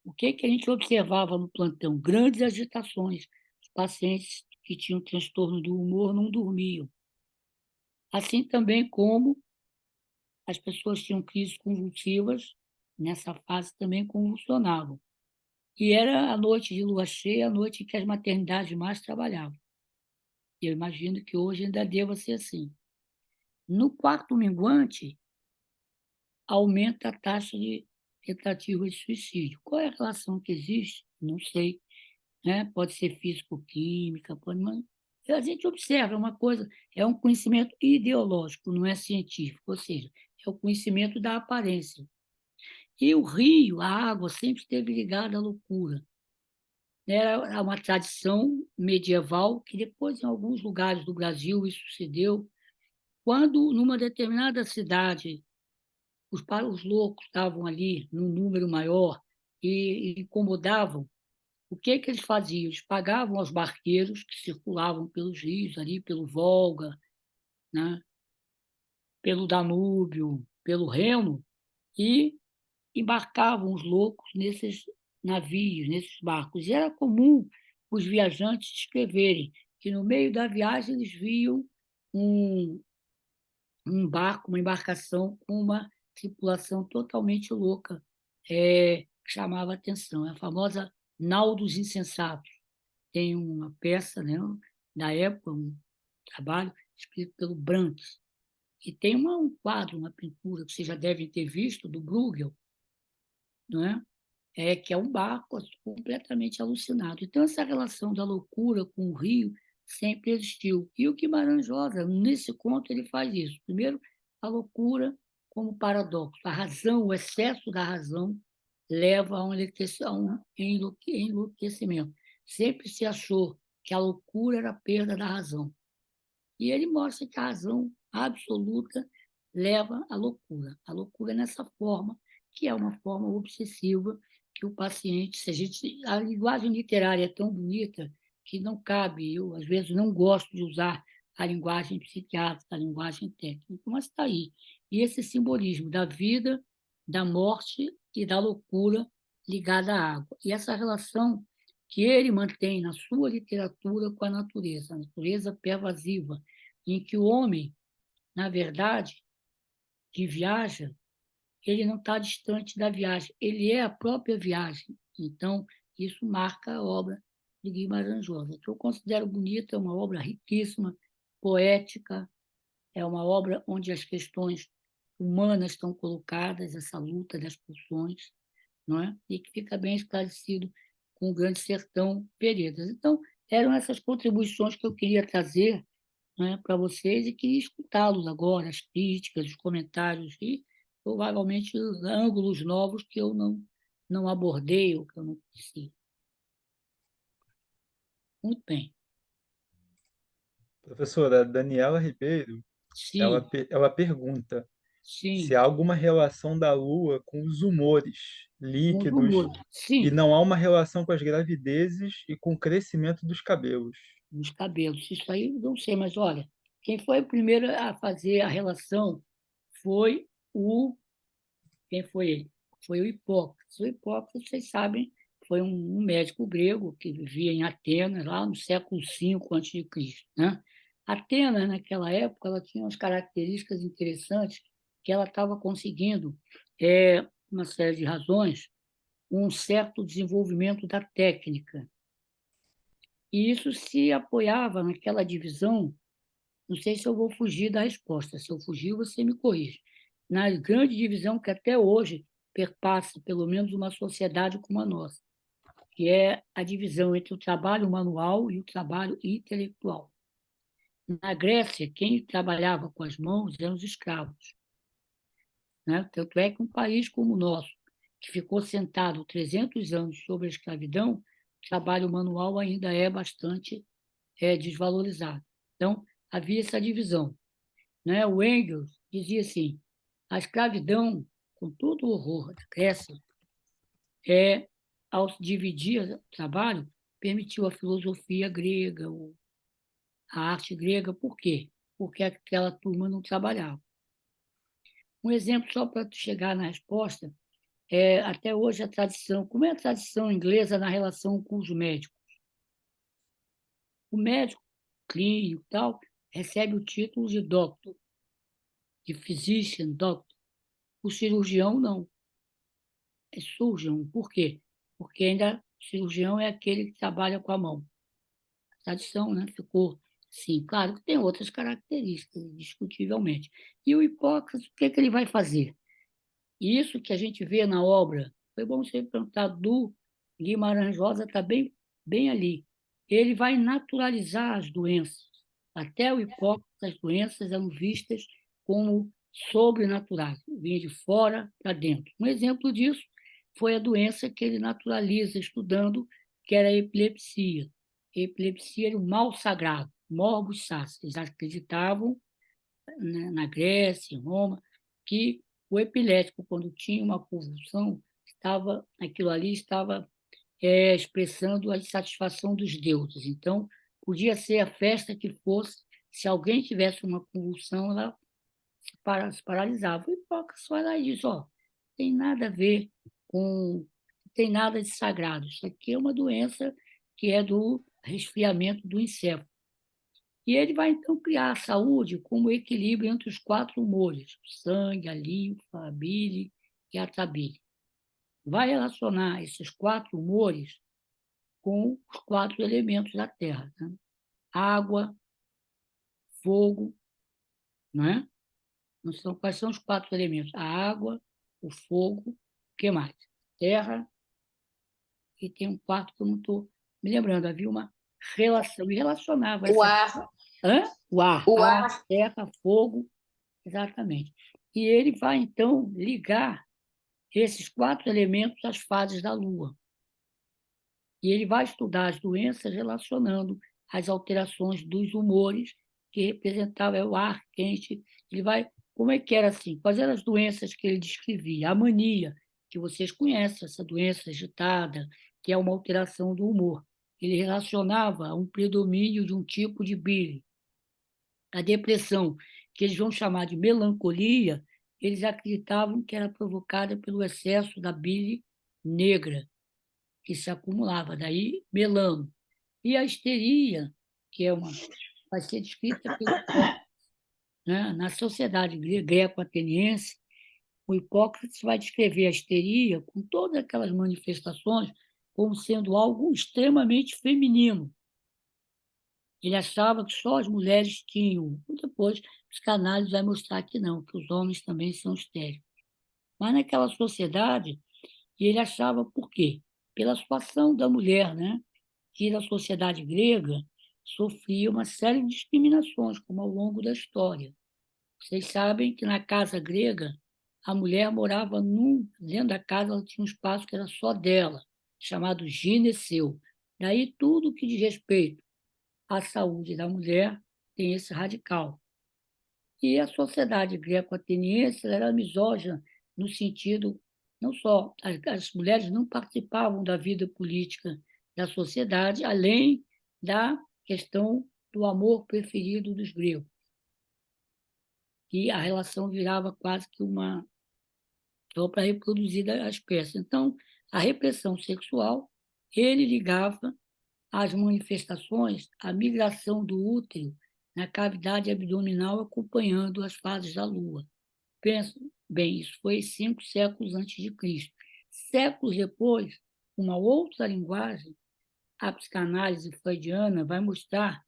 o que que a gente observava no plantão? Grandes agitações. Os pacientes que tinham transtorno do humor não dormiam. Assim também como as pessoas tinham crises convulsivas, nessa fase também convulsionavam. E era a noite de lua cheia, a noite em que as maternidades mais trabalhavam. Eu imagino que hoje ainda deva ser assim. No quarto minguante, aumenta a taxa de tentativa de suicídio. Qual é a relação que existe? Não sei, né? Pode ser físico-química, pode, mas a gente observa uma coisa, é um conhecimento ideológico, não é científico, ou seja, é o conhecimento da aparência. E o rio, a água, sempre esteve ligada à loucura. Era uma tradição medieval que depois, em alguns lugares do Brasil, isso se deu, quando, numa determinada cidade, os loucos estavam ali num número maior e incomodavam, o que que eles faziam? Eles pagavam aos barqueiros que circulavam pelos rios, ali pelo Volga, né? Pelo Danúbio, pelo Reno, e embarcavam os loucos nesses navios, nesses barcos. E era comum os viajantes escreverem que, no meio da viagem, eles viam um, um barco, uma embarcação com uma tripulação totalmente louca, que chamava a atenção. É a famosa Nau dos Insensatos. Tem uma peça, né, da época, um trabalho escrito pelo Brandes. E tem um quadro, uma pintura que vocês já devem ter visto, do Bruegel, não é? que é um barco completamente alucinado. Então, essa relação da loucura com o rio sempre existiu. E o Guimarães Rosa, nesse conto, ele faz isso. Primeiro, a loucura como paradoxo. A razão, o excesso da razão, leva a um enlouquecimento. Sempre se achou que a loucura era a perda da razão. E ele mostra que a razão absoluta leva à loucura. A loucura nessa forma, que é uma forma obsessiva, que o paciente, se a gente, a linguagem literária é tão bonita que não cabe, eu às vezes não gosto de usar a linguagem psiquiátrica, a linguagem técnica, mas está aí. E esse simbolismo da vida, da morte e da loucura ligada à água. E essa relação que ele mantém na sua literatura com a natureza pervasiva, em que o homem, na verdade, que viaja, ele não está distante da viagem, ele é a própria viagem. Então, isso marca a obra de Guimarães Rosa, que eu considero bonita, é uma obra riquíssima, poética, é uma obra onde as questões humanas estão colocadas, essa luta das pulsões, não é? E que fica bem esclarecido com o Grande Sertão Veredas. Então, eram essas contribuições que eu queria trazer, né, para vocês e queria escutá-los agora, as críticas, os comentários e provavelmente ângulos novos que eu não abordei ou que eu não conheci. Muito bem. Professora Daniela Ribeiro, Sim, ela pergunta se sim. há alguma relação da Lua com os humores Com os líquidos rumores. e Sim, não há uma relação com as gravidezes e com o crescimento dos cabelos. nos cabelos. Isso aí não sei, mas olha, quem foi o primeiro a fazer a relação foi o quem foi ele? Foi o Hipócrates. O Hipócrates, vocês sabem, foi um médico grego que vivia em Atenas, lá no século V a.C., né? Atenas, naquela época, ela tinha umas características interessantes que ela estava conseguindo, uma série de razões, um certo desenvolvimento da técnica. E isso se apoiava naquela divisão. Não sei se eu vou fugir da resposta. Se eu fugir, você me corrige. Na grande divisão que até hoje perpassa, pelo menos, uma sociedade como a nossa, que é a divisão entre o trabalho manual e o trabalho intelectual. Na Grécia, quem trabalhava com as mãos eram os escravos, né? Tanto é que um país como o nosso, que ficou sentado 300 anos sobre a escravidão, o trabalho manual ainda é bastante desvalorizado. Então, havia essa divisão, né? O Engels dizia assim: a escravidão, com todo o horror da Grécia, ao dividir o trabalho, permitiu a filosofia grega, a arte grega. Por quê? Porque aquela turma não trabalhava. Um exemplo só para chegar na resposta é até hoje a tradição. Como é a tradição inglesa na relação com os médicos? O médico clínico tal recebe o título de doctor, de physician, doctor. O cirurgião não. É surgeon. Por quê? Porque ainda o cirurgião é aquele que trabalha com a mão. A tradição, né, ficou assim. Claro que tem outras características, indiscutivelmente. E o Hipócrates, o que, é que ele vai fazer? E isso que a gente vê na obra, foi bom você perguntar do Guimarães Rosa, está bem, bem ali. Ele vai naturalizar as doenças. Até o Hipócrates, as doenças eram vistas como sobrenaturais, vinha de fora para dentro. Um exemplo disso foi a doença que ele naturaliza estudando, que era a epilepsia. A epilepsia era um mal sagrado, morbus sacer. Eles acreditavam, né, na Grécia, em Roma, que o epilético, quando tinha uma convulsão, aquilo ali estava expressando a insatisfação dos deuses. Então, podia ser a festa que fosse, se alguém tivesse uma convulsão, ela se paralisava. O Hipócrates vai lá e diz: ó, tem nada a ver com, não tem nada de sagrado. Isso aqui é uma doença que é do resfriamento do encéfalo. E ele vai, então, criar a saúde como equilíbrio entre os quatro humores: o sangue, a linfa, a bile e a tabile. Vai relacionar esses quatro humores com os quatro elementos da Terra, né? Água, fogo, não é? Não são, quais são os quatro elementos? A água, o fogo, o que mais? Terra e tem um quarto que eu não estou me lembrando. Havia uma relação, e relacionava O essa... ar, Hã? O ar, o ar, ar. terra, fogo, exatamente. E ele vai, então, ligar esses 4 elementos às fases da Lua. E ele vai estudar as doenças relacionando as alterações dos humores, que representava o ar quente. Ele vai... Como é que era assim? Quais eram as doenças que ele descrevia? A mania, que vocês conhecem, essa doença agitada, que é uma alteração do humor. Ele relacionava a um predomínio de um tipo de bile. A depressão, que eles vão chamar de melancolia, eles acreditavam que era provocada pelo excesso da bile negra, que se acumulava, daí melano. E a histeria, que vai ser descrita pelo Hipócrates, né? Na sociedade greco-ateniense, o Hipócrates vai descrever a histeria com todas aquelas manifestações como sendo algo extremamente feminino. Ele achava que só as mulheres tinham. Depois, a psicanálise vai mostrar que não, que os homens também são histéricos. Mas naquela sociedade, ele achava por quê? Pela situação da mulher, né? Que na sociedade grega sofria uma série de discriminações, como ao longo da história. Vocês sabem que na casa grega, a mulher morava dentro da casa, ela tinha um espaço que era só dela, chamado gineceu. Daí tudo que diz respeito à saúde da mulher tem esse radical. E a sociedade greco-ateniense era misógina no sentido, não só as mulheres não participavam da vida política da sociedade, além da questão do amor preferido dos gregos. E a relação virava quase que uma só para reproduzir a espécie. Então, a repressão sexual, ele ligava às manifestações a migração do útero na cavidade abdominal acompanhando as fases da Lua. Pensa bem, isso foi 5 séculos antes de Cristo. Séculos depois, uma outra linguagem, a psicanálise freudiana, vai mostrar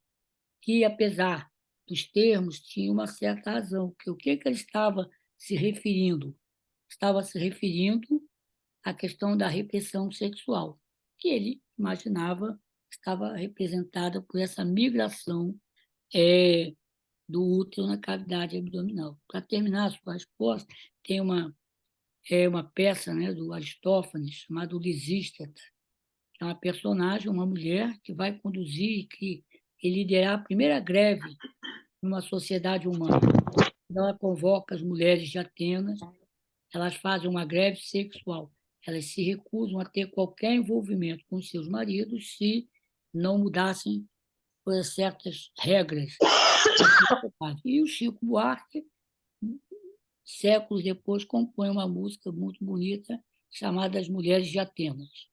que, apesar dos termos, tinha uma certa razão. Que o que ele estava se referindo? Estava se referindo à questão da repressão sexual, que ele imaginava estava representada por essa migração do útero na cavidade abdominal. Para terminar a sua resposta, tem uma peça, né, do Aristófanes, chamada Lisístrata, que é uma personagem, uma mulher, que vai conduzir e liderar a primeira greve numa sociedade humana. Ela convoca as mulheres de Atenas, elas fazem uma greve sexual. Elas se recusam a ter qualquer envolvimento com seus maridos se não mudassem por certas regras. E o Chico Buarque, séculos depois, compõe uma música muito bonita chamada As Mulheres de Atenas.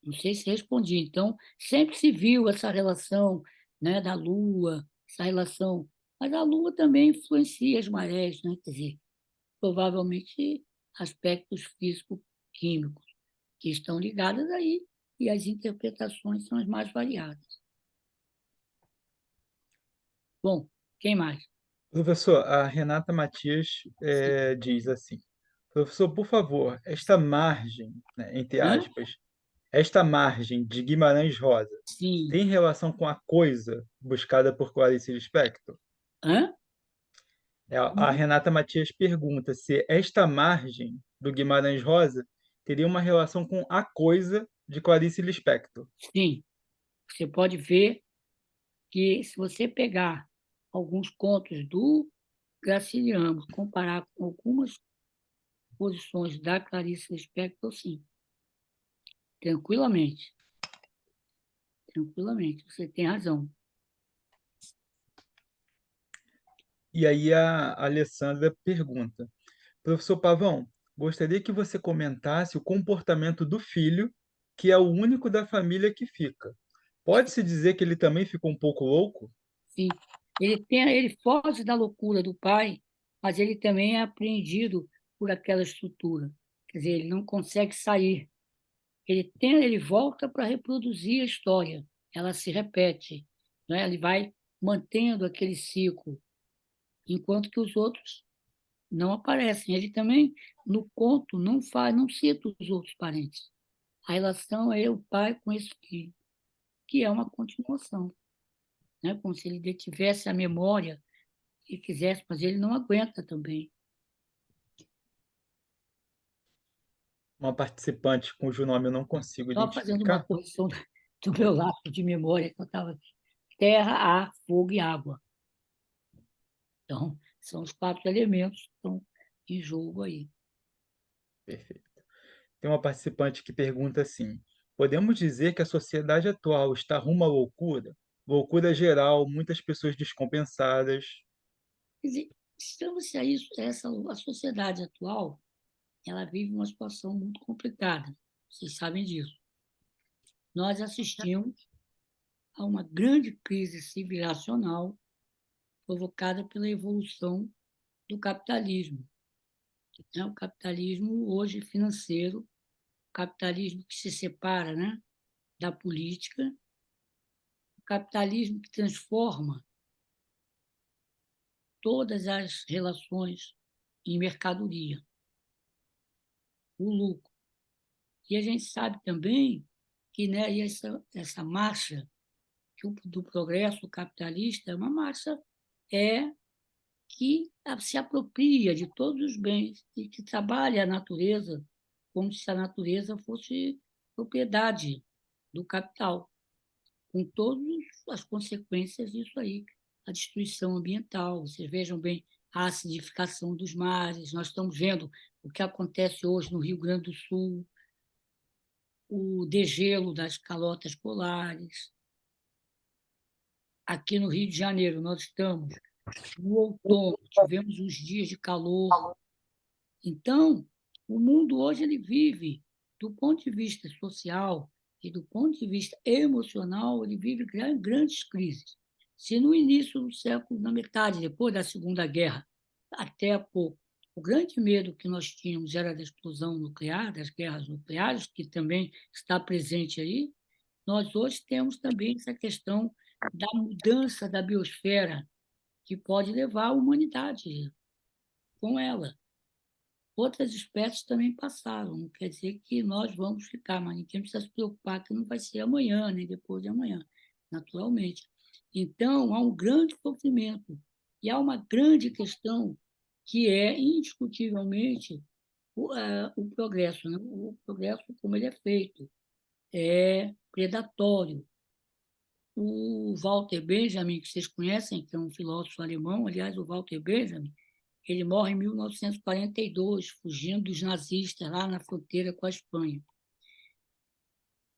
Não sei se respondi. Então, sempre se viu essa relação, né, da Lua, essa relação. Mas a Lua também influencia as marés, né? Quer dizer, provavelmente aspectos físico-químicos que estão ligados aí, e as interpretações são as mais variadas. Bom, quem mais? Professor, a Renata Matias diz assim: professor, por favor, esta margem, né, entre Hã? aspas, esta margem de Guimarães Rosa Sim. tem relação com a coisa buscada por Clarice Lispector? Hã? A Renata Matias pergunta se esta margem do Guimarães Rosa teria uma relação com a coisa de Clarice Lispector. Sim. Você pode ver que, se você pegar alguns contos do Graciliano, comparar com algumas posições da Clarice Lispector, sim, tranquilamente. Tranquilamente, você tem razão. E aí a Alessandra pergunta: professor Pavão, gostaria que você comentasse o comportamento do filho, que é o único da família que fica. Pode-se dizer que ele também ficou um pouco louco? Sim. Ele foge da loucura do pai, mas ele também é apreendido por aquela estrutura. Quer dizer, ele não consegue sair. Ele volta para reproduzir a história. Ela se repete, né? Ele vai mantendo aquele ciclo, enquanto que os outros não aparecem. Ele também, no conto, não cita os outros parentes. A relação é o pai com esse filho, que é uma continuação, né? Como se ele detivesse a memória e quisesse, mas ele não aguenta também. Uma participante cujo nome eu não consigo Só fazendo uma identificar. correção do meu lápis de memória, que eu estava terra, ar, fogo e água. Então, são os 4 elementos que estão em jogo aí. Perfeito. Tem uma participante que pergunta assim: podemos dizer que a sociedade atual está rumo à loucura? Loucura geral, muitas pessoas descompensadas. Quer dizer, estamos a isso, a sociedade atual, ela vive uma situação muito complicada. Vocês sabem disso. Nós assistimos a uma grande crise civilizacional provocada pela evolução do capitalismo, né? O capitalismo hoje financeiro, o capitalismo que se separa, né, da política, o capitalismo que transforma todas as relações em mercadoria, o lucro. E a gente sabe também que, né, essa marcha do progresso capitalista é uma marcha é que se apropria de todos os bens e que trabalha a natureza como se a natureza fosse propriedade do capital, com todas as consequências disso aí, a destruição ambiental. Vocês vejam bem a acidificação dos mares, nós estamos vendo o que acontece hoje no Rio Grande do Sul, o degelo das calotas polares. Aqui no Rio de Janeiro, nós estamos no outono, tivemos uns dias de calor. Então, o mundo hoje ele vive, do ponto de vista social e do ponto de vista emocional, ele vive grandes crises. Se no início do século, na metade, depois da Segunda Guerra, até há pouco, o grande medo que nós tínhamos era da explosão nuclear, das guerras nucleares, que também está presente aí, nós hoje temos também essa questão da mudança da biosfera, que pode levar a humanidade com ela. Outras espécies também passaram, não quer dizer que nós vamos ficar, mas ninguém precisa se preocupar que não vai ser amanhã, nem depois de amanhã, naturalmente. Então, há um grande sofrimento e há uma grande questão que é, indiscutivelmente, o progresso, né? O progresso como ele é feito, é predatório. O Walter Benjamin, que vocês conhecem, que é um filósofo alemão, aliás, o Walter Benjamin, ele morre em 1942, fugindo dos nazistas lá na fronteira com a Espanha.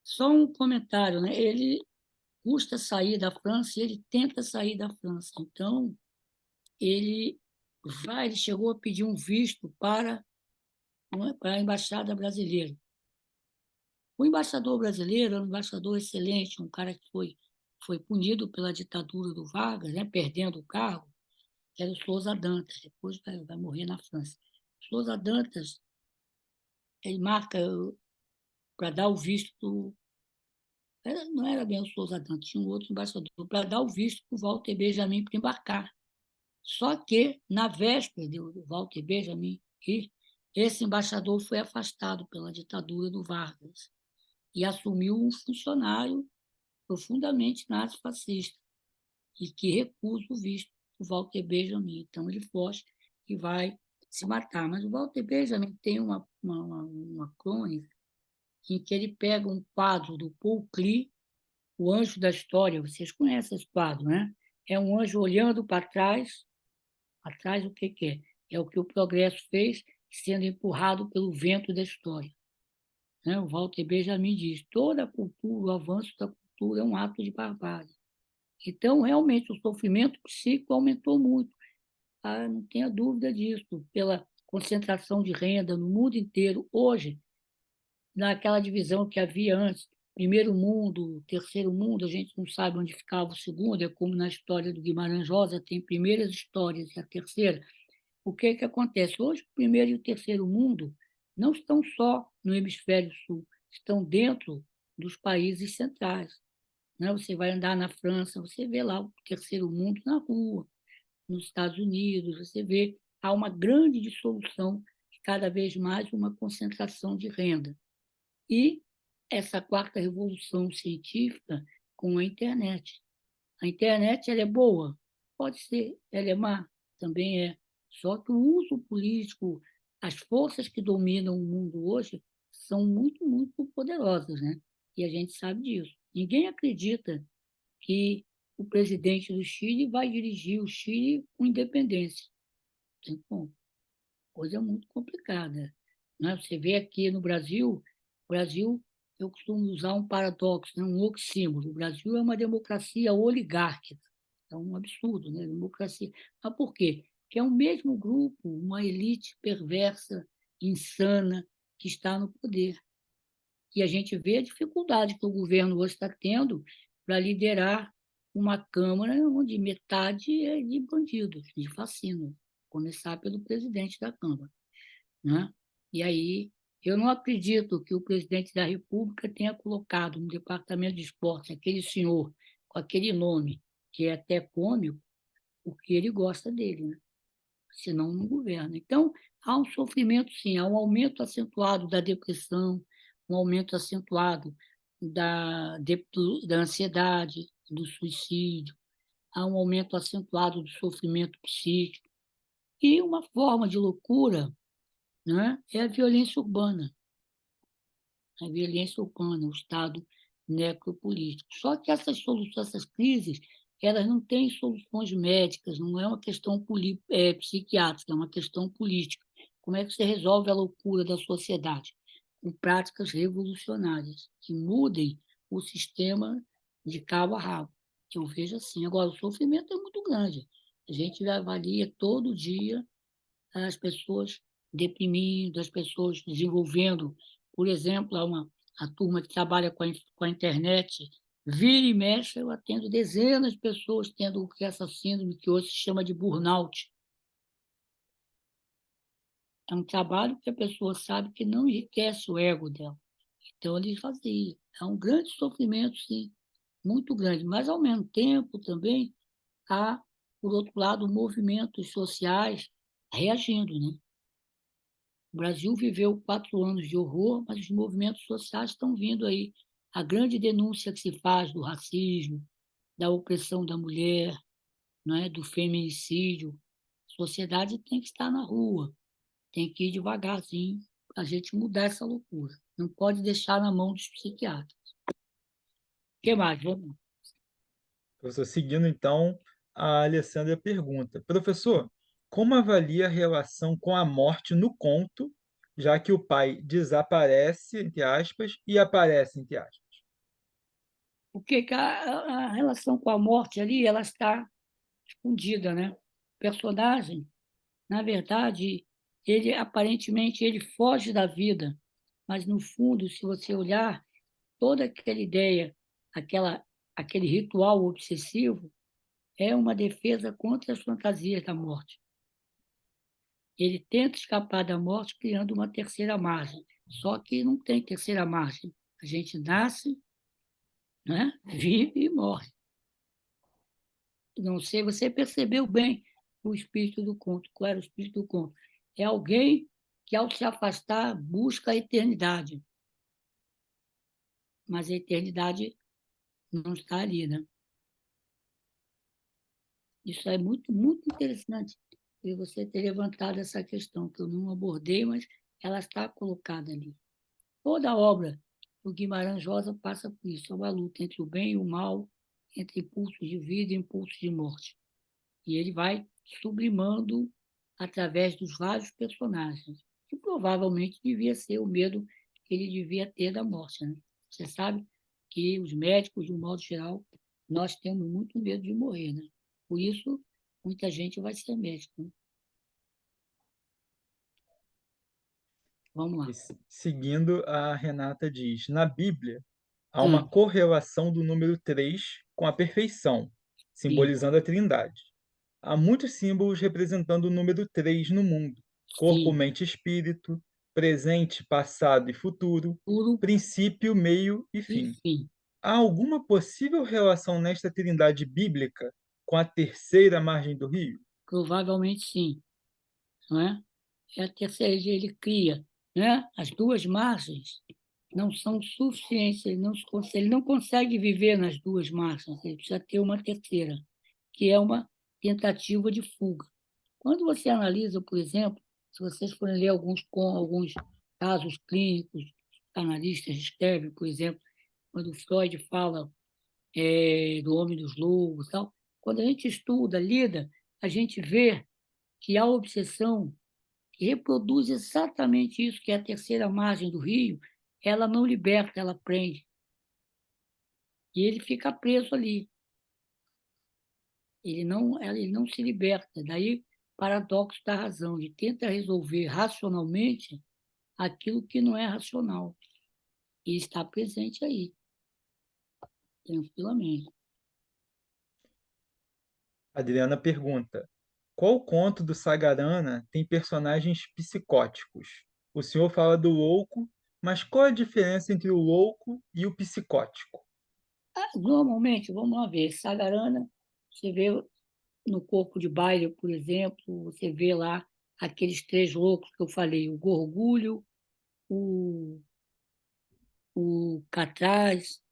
Só um comentário, né? Ele custa sair da França e ele tenta sair da França. Então, ele ele chegou a pedir um visto para a embaixada brasileira. O embaixador brasileiro era um embaixador excelente, um cara que foi punido pela ditadura do Vargas, né, perdendo o cargo, que era o Souza Dantas, depois vai morrer na França. Souza Dantas, ele marca para dar o visto, não era bem o Souza Dantas, tinha um outro embaixador, para dar o visto para o Walter Benjamin para embarcar. Só que, na véspera do Walter Benjamin ir, esse embaixador foi afastado pela ditadura do Vargas e assumiu um funcionário profundamente nazifascista e que recusa o visto do Walter Benjamin. Então, ele foge e vai se matar. Mas o Walter Benjamin tem uma crônica em que ele pega um quadro do Paul Klee, O Anjo da História. Vocês conhecem esse quadro, né? É um anjo olhando para trás. Atrás, o que que é? É o que o progresso fez, sendo empurrado pelo vento da história, né? O Walter Benjamin diz: toda a cultura, o avanço da cultura é um ato de barbárie. Então, realmente, o sofrimento psíquico aumentou muito. Ah, não tenha dúvida disso, pela concentração de renda no mundo inteiro. Hoje, naquela divisão que havia antes, primeiro mundo, terceiro mundo, a gente não sabe onde ficava o segundo, é como na história do Guimarães Rosa, tem primeiras histórias e a terceira. O que é que acontece? Hoje, o primeiro e o terceiro mundo não estão só no hemisfério sul, estão dentro dos países centrais, né? Você vai andar na França, você vê lá o terceiro mundo na rua, nos Estados Unidos, você vê há uma grande dissolução, cada vez mais uma concentração de renda. E essa quarta revolução científica com a internet. A internet ela é boa? Pode ser. Ela é má? Também é. Só que o uso político, as forças que dominam o mundo hoje são muito, muito poderosas, né? E a gente sabe disso. Ninguém acredita que o presidente do Chile vai dirigir o Chile com independência. Tem como. Coisa muito complicada, né? Você vê aqui no Brasil, eu costumo usar um paradoxo, né? Um oxímoron. O Brasil é uma democracia oligárquica. É um absurdo, né? Democracia. Mas por quê? Porque é o mesmo grupo, uma elite perversa, insana, que está no poder. E a gente vê a dificuldade que o governo hoje está tendo para liderar uma Câmara onde metade é de bandidos, de fascínios, começar pelo presidente da Câmara, né? E aí, eu não acredito que o presidente da República tenha colocado no Departamento de Esportes aquele senhor com aquele nome, que é até cômico, porque ele gosta dele, né? Senão não governa. Então, há um sofrimento, sim, há um aumento acentuado da depressão, um aumento acentuado da ansiedade, do suicídio, há um aumento acentuado do sofrimento psíquico. E uma forma de loucura, né, é a violência urbana. A violência urbana, o estado necropolítico. Só que essas soluções, essas crises, elas não têm soluções médicas, não é uma questão psiquiátrica, é uma questão política. Como é que você resolve a loucura da sociedade? Com práticas revolucionárias, que mudem o sistema de cabo a rabo. Eu vejo assim. Agora, o sofrimento é muito grande. A gente avalia todo dia as pessoas deprimindo, as pessoas desenvolvendo. Por exemplo, a turma que trabalha com a internet, vira e mexe, eu atendo dezenas de pessoas tendo essa síndrome que hoje se chama de burnout. É um trabalho que a pessoa sabe que não enriquece o ego dela. Então, eles faziam. É um grande sofrimento, sim, muito grande. Mas, ao mesmo tempo, também há, por outro lado, movimentos sociais reagindo, né? O Brasil viveu 4 anos de horror, mas os movimentos sociais estão vindo aí. A grande denúncia que se faz do racismo, da opressão da mulher, não é? Do feminicídio. A sociedade tem que estar na rua, tem que ir devagarzinho para a gente mudar essa loucura. Não pode deixar na mão dos psiquiatras. O que mais? Vamos. Professor, seguindo então, a Alessandra pergunta: Professor, como avalia a relação com a morte no conto, já que o pai desaparece, entre aspas, e aparece, entre aspas? Porque a relação com a morte ali, ela está escondida, né? O personagem, na verdade, ele aparentemente ele foge da vida, mas no fundo, se você olhar, toda aquela ideia, aquele ritual obsessivo é uma defesa contra as fantasias da morte. Ele tenta escapar da morte criando uma terceira margem, só que não tem terceira margem. A gente nasce, né, vive e morre. Não sei, você percebeu bem o espírito do conto. Qual era o espírito do conto? É alguém que, ao se afastar, busca a eternidade. Mas a eternidade não está ali, né? Isso é muito, muito interessante e você ter levantado essa questão, que eu não abordei, mas ela está colocada ali. Toda a obra do Guimarães Rosa passa por isso, é uma luta entre o bem e o mal, entre impulsos de vida e impulsos de morte. E ele vai sublimando através dos vários personagens, que provavelmente devia ser o medo que ele devia ter da morte, né? Você sabe que os médicos, de um modo geral, nós temos muito medo de morrer, né? Por isso, muita gente vai ser médico, né? Vamos E lá. seguindo, a Renata diz: Na Bíblia, há uma Ah, correlação do número 3 com a perfeição, sim, simbolizando a Trindade. Há muitos símbolos representando o número 3 no mundo: corpo, sim. mente e espírito, presente, passado e futuro, Puro princípio, meio e e fim. fim. Há alguma possível relação nesta Trindade bíblica com a terceira margem do rio? Provavelmente sim, não é? É a terceira, ele cria, né? As duas margens, não são suficientes, ele não consegue viver nas duas marchas, ele precisa ter uma terceira, que é uma tentativa de fuga. Quando você analisa, por exemplo, se vocês forem ler alguns casos clínicos, analistas escrevem, por exemplo, quando Freud fala do homem dos lobos, tal, quando a gente estuda, lida, a gente vê que a obsessão reproduz exatamente isso, que é a terceira margem do rio, ela não liberta, ela prende. E ele fica preso ali. Ele não se liberta. Daí, paradoxo da razão. Ele tenta resolver racionalmente aquilo que não é racional. E está presente aí, tranquilamente. Adriana pergunta: qual conto do Sagarana tem personagens psicóticos? O senhor fala do louco, mas qual a diferença entre o louco e o psicótico? Normalmente, vamos lá ver, Sagarana, você vê no Corpo de Baile, por exemplo, você vê lá aqueles três loucos que eu falei, o Gorgulho, o, o Catraz,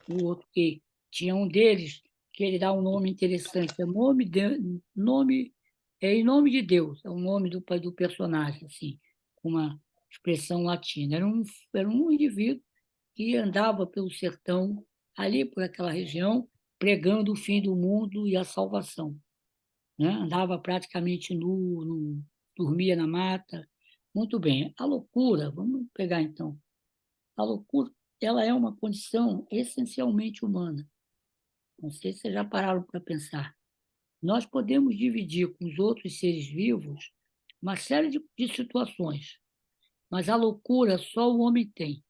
o outro que tinha um deles que ele dá um nome interessante, é em nome de Deus, é o nome do personagem, assim, com uma expressão latina. Era um indivíduo que andava pelo sertão, ali por aquela região, pregando o fim do mundo e a salvação, né? Andava praticamente nu, dormia na mata. Muito bem. A loucura, vamos pegar então. A loucura, ela é uma condição essencialmente humana. Não sei se vocês já pararam para pensar. Nós podemos dividir com os outros seres vivos uma série de situações, mas a loucura só o homem tem.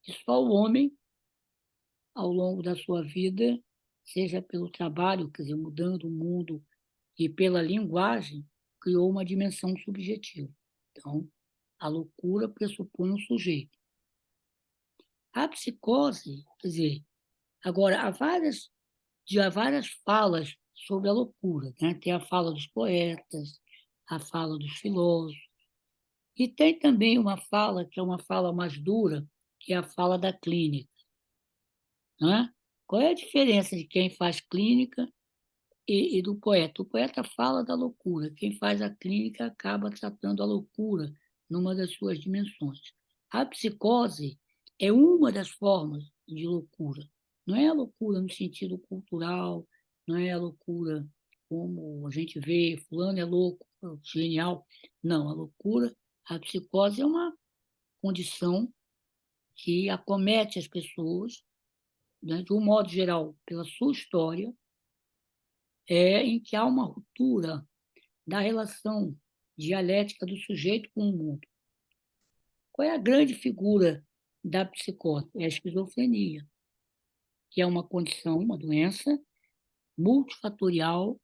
E só o homem, ao longo da sua vida, seja pelo trabalho, quer dizer, mudando o mundo, e pela linguagem, criou uma dimensão subjetiva. Então, a loucura pressupõe um sujeito. A psicose, quer dizer, agora, há várias falas sobre a loucura, né? Tem a fala dos poetas, a fala dos filósofos, e tem também uma fala que é uma fala mais dura, que é a fala da clínica, né? Qual é a diferença de quem faz clínica e do poeta? O poeta fala da loucura, quem faz a clínica acaba tratando a loucura numa das suas dimensões. A psicose é uma das formas de loucura. Não é a loucura no sentido cultural, não é a loucura como a gente vê, fulano é louco, genial. Não, a psicose é uma condição que acomete as pessoas, né, de um modo geral, pela sua história, em que há uma ruptura da relação dialética do sujeito com o mundo. Qual é a grande figura da psicose? É a esquizofrenia, que é uma condição, uma doença multifatorial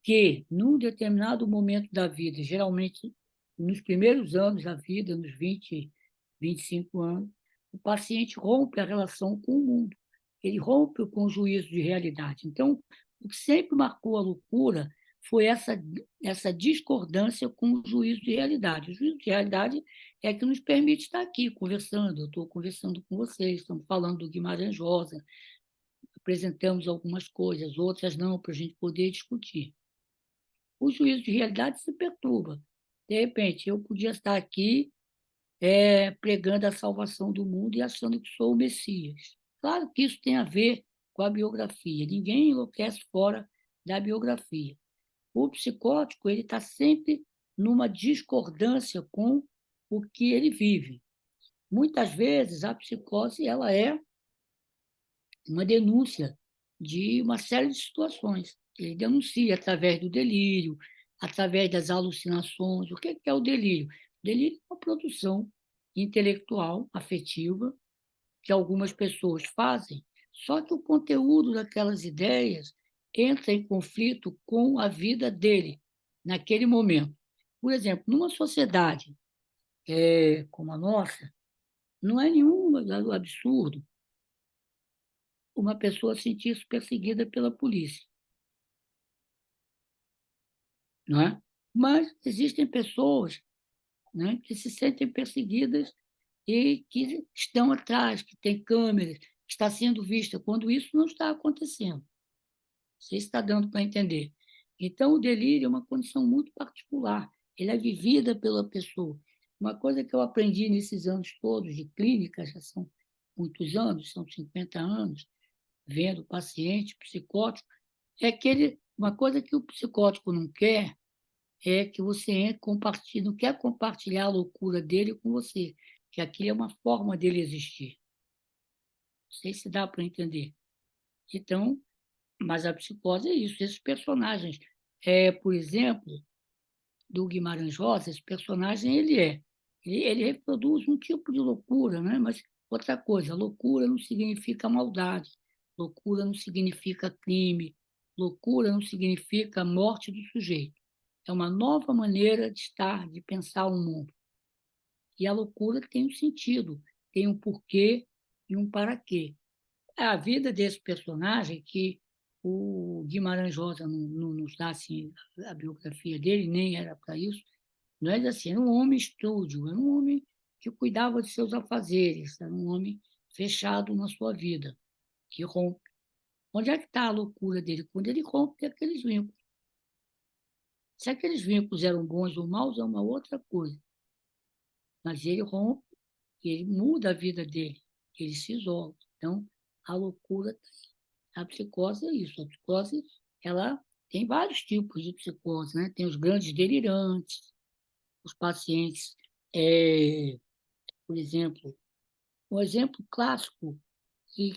que, num determinado momento da vida, geralmente nos primeiros anos da vida, nos 20, 25 anos, o paciente rompe a relação com o mundo. Ele rompe com o juízo de realidade. Então, o que sempre marcou a loucura foi essa discordância com o juízo de realidade. O juízo de realidade é que nos permite estar aqui conversando. Eu estou conversando com vocês, estamos falando do Guimarães Rosa, apresentamos algumas coisas, outras não, para a gente poder discutir. O juízo de realidade se perturba. De repente, eu podia estar aqui pregando a salvação do mundo e achando que sou o Messias. Claro que isso tem a ver com a biografia. Ninguém enlouquece fora da biografia. O psicótico ele está sempre numa discordância com o que ele vive. Muitas vezes a psicose ela é uma denúncia de uma série de situações. Ele denuncia através do delírio, através das alucinações. O que é o delírio? O delírio é uma produção intelectual, afetiva, que algumas pessoas fazem, só que o conteúdo daquelas ideias entra em conflito com a vida dele, naquele momento. Por exemplo, numa sociedade como a nossa, não é nenhum absurdo uma pessoa sentir-se perseguida pela polícia, não é? Mas existem pessoas, né, que se sentem perseguidas e que estão atrás, que tem câmeras, que está sendo vista, quando isso não está acontecendo. Não sei se está dando para entender. Então, o delírio é uma condição muito particular, ele é vivida pela pessoa. Uma coisa que eu aprendi nesses anos todos de clínica, já são muitos anos, são 50 anos, vendo paciente psicótico, é que uma coisa que o psicótico não quer é que você compartilhe, não quer compartilhar a loucura dele com você, que aquilo é uma forma dele existir. Não sei se dá para entender. Então, mas a psicose é isso, esses personagens. Por exemplo, do Guimarães Rosa, esse personagem ele reproduz um tipo de loucura, né? Mas outra coisa, loucura não significa maldade, loucura não significa crime, loucura não significa morte do sujeito. É uma nova maneira de estar, de pensar o mundo. E a loucura tem um sentido, tem um porquê e um para quê. É a vida desse personagem que o Guimarães Rosa não nos dá assim, a biografia dele, nem era para isso, não é assim, era um homem estúdio, era um homem que cuidava de seus afazeres, era um homem fechado na sua vida, que rompe. Onde é que está a loucura dele? Quando ele rompe aqueles vínculos. Se aqueles vínculos eram bons ou maus, é uma outra coisa. Mas ele rompe, ele muda a vida dele, ele se isola. Então, a loucura, a psicose é isso. A psicose, ela tem vários tipos de psicose, né? Tem os grandes delirantes, os pacientes, por exemplo, um exemplo clássico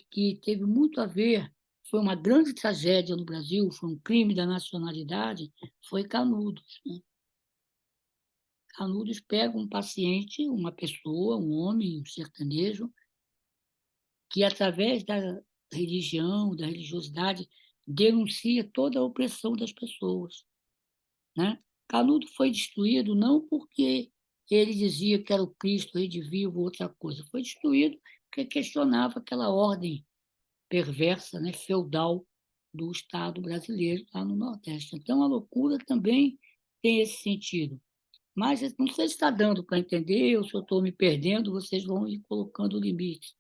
que teve muito a ver, foi uma grande tragédia no Brasil, foi um crime da nacionalidade, foi Canudos, né? Canudos pega um paciente, uma pessoa, um homem, um sertanejo, que através da religião, da religiosidade, denuncia toda a opressão das pessoas, né? Canudo foi destruído não porque ele dizia que era o Cristo redivivo ou outra coisa, foi destruído porque questionava aquela ordem perversa, né, feudal do Estado brasileiro lá no Nordeste. Então, a loucura também tem esse sentido. Mas não sei se está dando para entender, ou se eu estou me perdendo, vocês vão ir colocando limites.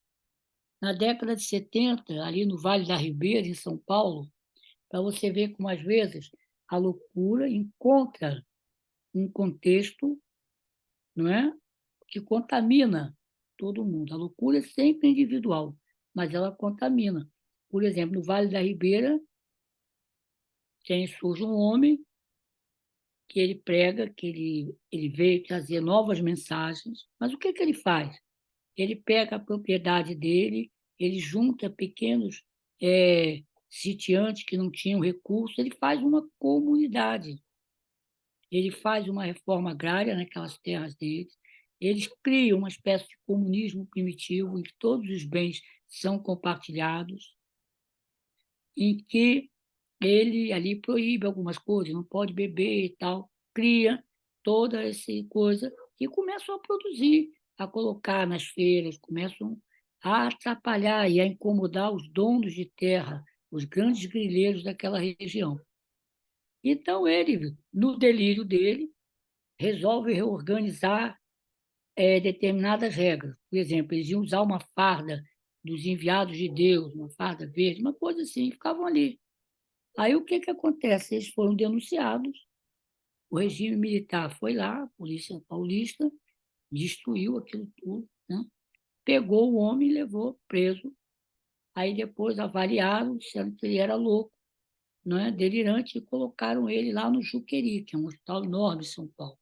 Na década de 70, ali no Vale da Ribeira, em São Paulo, para você ver como, às vezes, a loucura encontra um contexto, não é, que contamina todo mundo. A loucura é sempre individual, mas ela contamina. Por exemplo, no Vale da Ribeira, surge um homem que ele prega, que ele veio trazer novas mensagens, mas o que, que ele faz? Ele pega a propriedade dele, ele junta pequenos sitiantes que não tinham recursos, ele faz uma comunidade, ele faz uma reforma agrária naquelas terras deles, eles criam uma espécie de comunismo primitivo em que todos os bens são compartilhados, em que ele ali proíbe algumas coisas, não pode beber e tal, cria toda essa coisa e começam a produzir, a colocar nas feiras, começam a atrapalhar e a incomodar os donos de terra, os grandes grileiros daquela região. Então ele, no delírio dele, resolve reorganizar determinadas regras. Por exemplo, eles iam usar uma farda dos enviados de Deus, uma farda verde, uma coisa assim, e ficavam ali. Aí o que, que acontece? Eles foram denunciados, o regime militar foi lá, a polícia paulista, destruiu aquilo tudo, né? Pegou o homem e levou preso. Aí depois avaliaram, disseram que ele era louco, né? Delirante, e colocaram ele lá no Juqueri, que é um hospital enorme em São Paulo.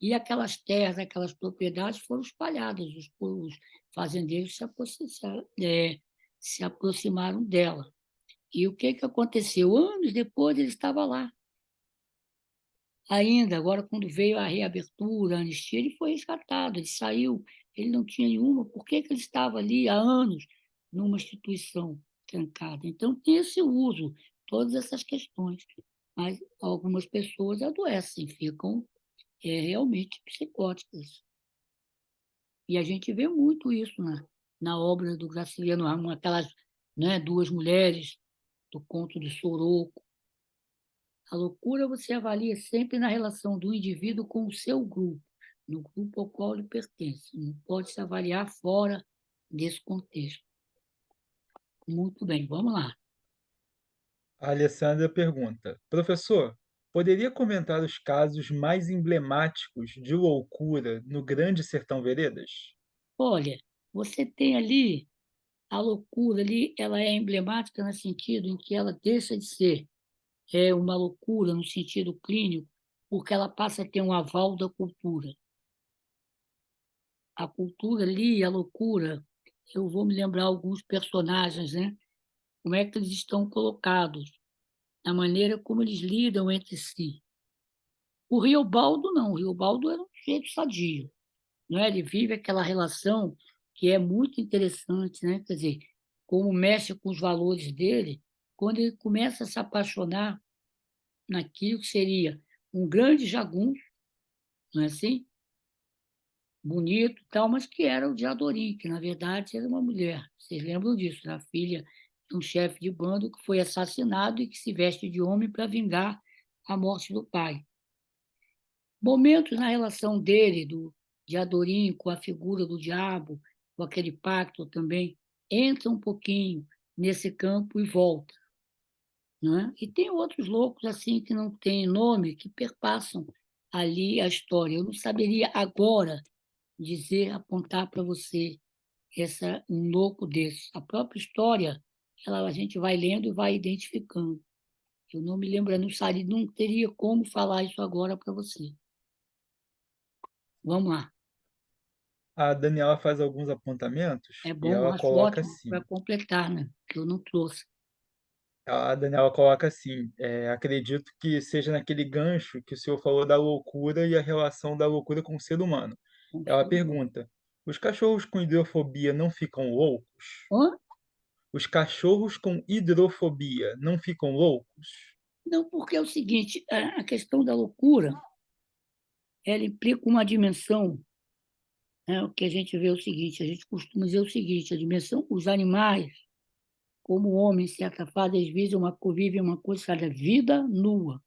E aquelas terras, aquelas propriedades foram espalhadas, os fazendeiros se aproximaram dela. E o que, que aconteceu? Anos depois ele estava lá. Ainda, agora, quando veio a reabertura, a anistia, ele foi resgatado, ele saiu, ele não tinha nenhuma. Por que, que ele estava ali há anos numa instituição trancada? Então, tem esse uso, todas essas questões. Mas algumas pessoas adoecem, ficam realmente psicóticas. E a gente vê muito isso na obra do Graciliano Ramos, aquelas, né, duas mulheres do conto de Soroco. A loucura você avalia sempre na relação do indivíduo com o seu grupo. no grupo ao qual ele pertence. Não pode se avaliar fora desse contexto. Muito bem, vamos lá. A Alessandra pergunta: Professor, poderia comentar os casos mais emblemáticos de loucura no Grande Sertão Veredas? Olha, você tem ali a loucura ali, ela é emblemática no sentido em que ela deixa de ser uma loucura no sentido clínico, porque ela passa a ter um aval da cultura. A cultura ali, a loucura, eu vou me lembrar alguns personagens, né? Como é que eles estão colocados, na maneira como eles lidam entre si. O Riobaldo não, o Riobaldo era um sujeito sadio, não é? Ele vive aquela relação que é muito interessante, né? Quer dizer, como mexe com os valores dele, quando ele começa a se apaixonar naquilo que seria um grande jagunço, não é assim? Bonito e tal, mas que era o de Adorim, que na verdade era uma mulher. Vocês lembram disso? Era a filha de um chefe de bando que foi assassinado e que se veste de homem para vingar a morte do pai. Momentos na relação dele, de Adorim, com a figura do diabo, com aquele pacto também, entra um pouquinho nesse campo e volta. Não é? E tem outros loucos assim que não têm nome, que perpassam ali a história. Eu não saberia agora dizer, apontar para você um louco desse. A própria história, a gente vai lendo e vai identificando. Eu não me lembro, não teria como falar isso agora para você. Vamos lá. A Daniela faz alguns É apontamentos e bom, ela acho coloca ótimo para assim. completar, né? Que eu não trouxe. A Daniela coloca assim: acredito que seja naquele gancho que o senhor falou da loucura e a relação da loucura com o ser humano. Não Ela sei, não. pergunta: os cachorros com hidrofobia não ficam loucos? Hã? Os cachorros com hidrofobia não ficam loucos? Não, porque é o seguinte, a questão da loucura, ela implica uma dimensão, né? O que a gente vê é o seguinte, a gente costuma dizer o seguinte, a dimensão, os animais, como o homem, em certa fase, eles vivem uma coisa chamada vida nua.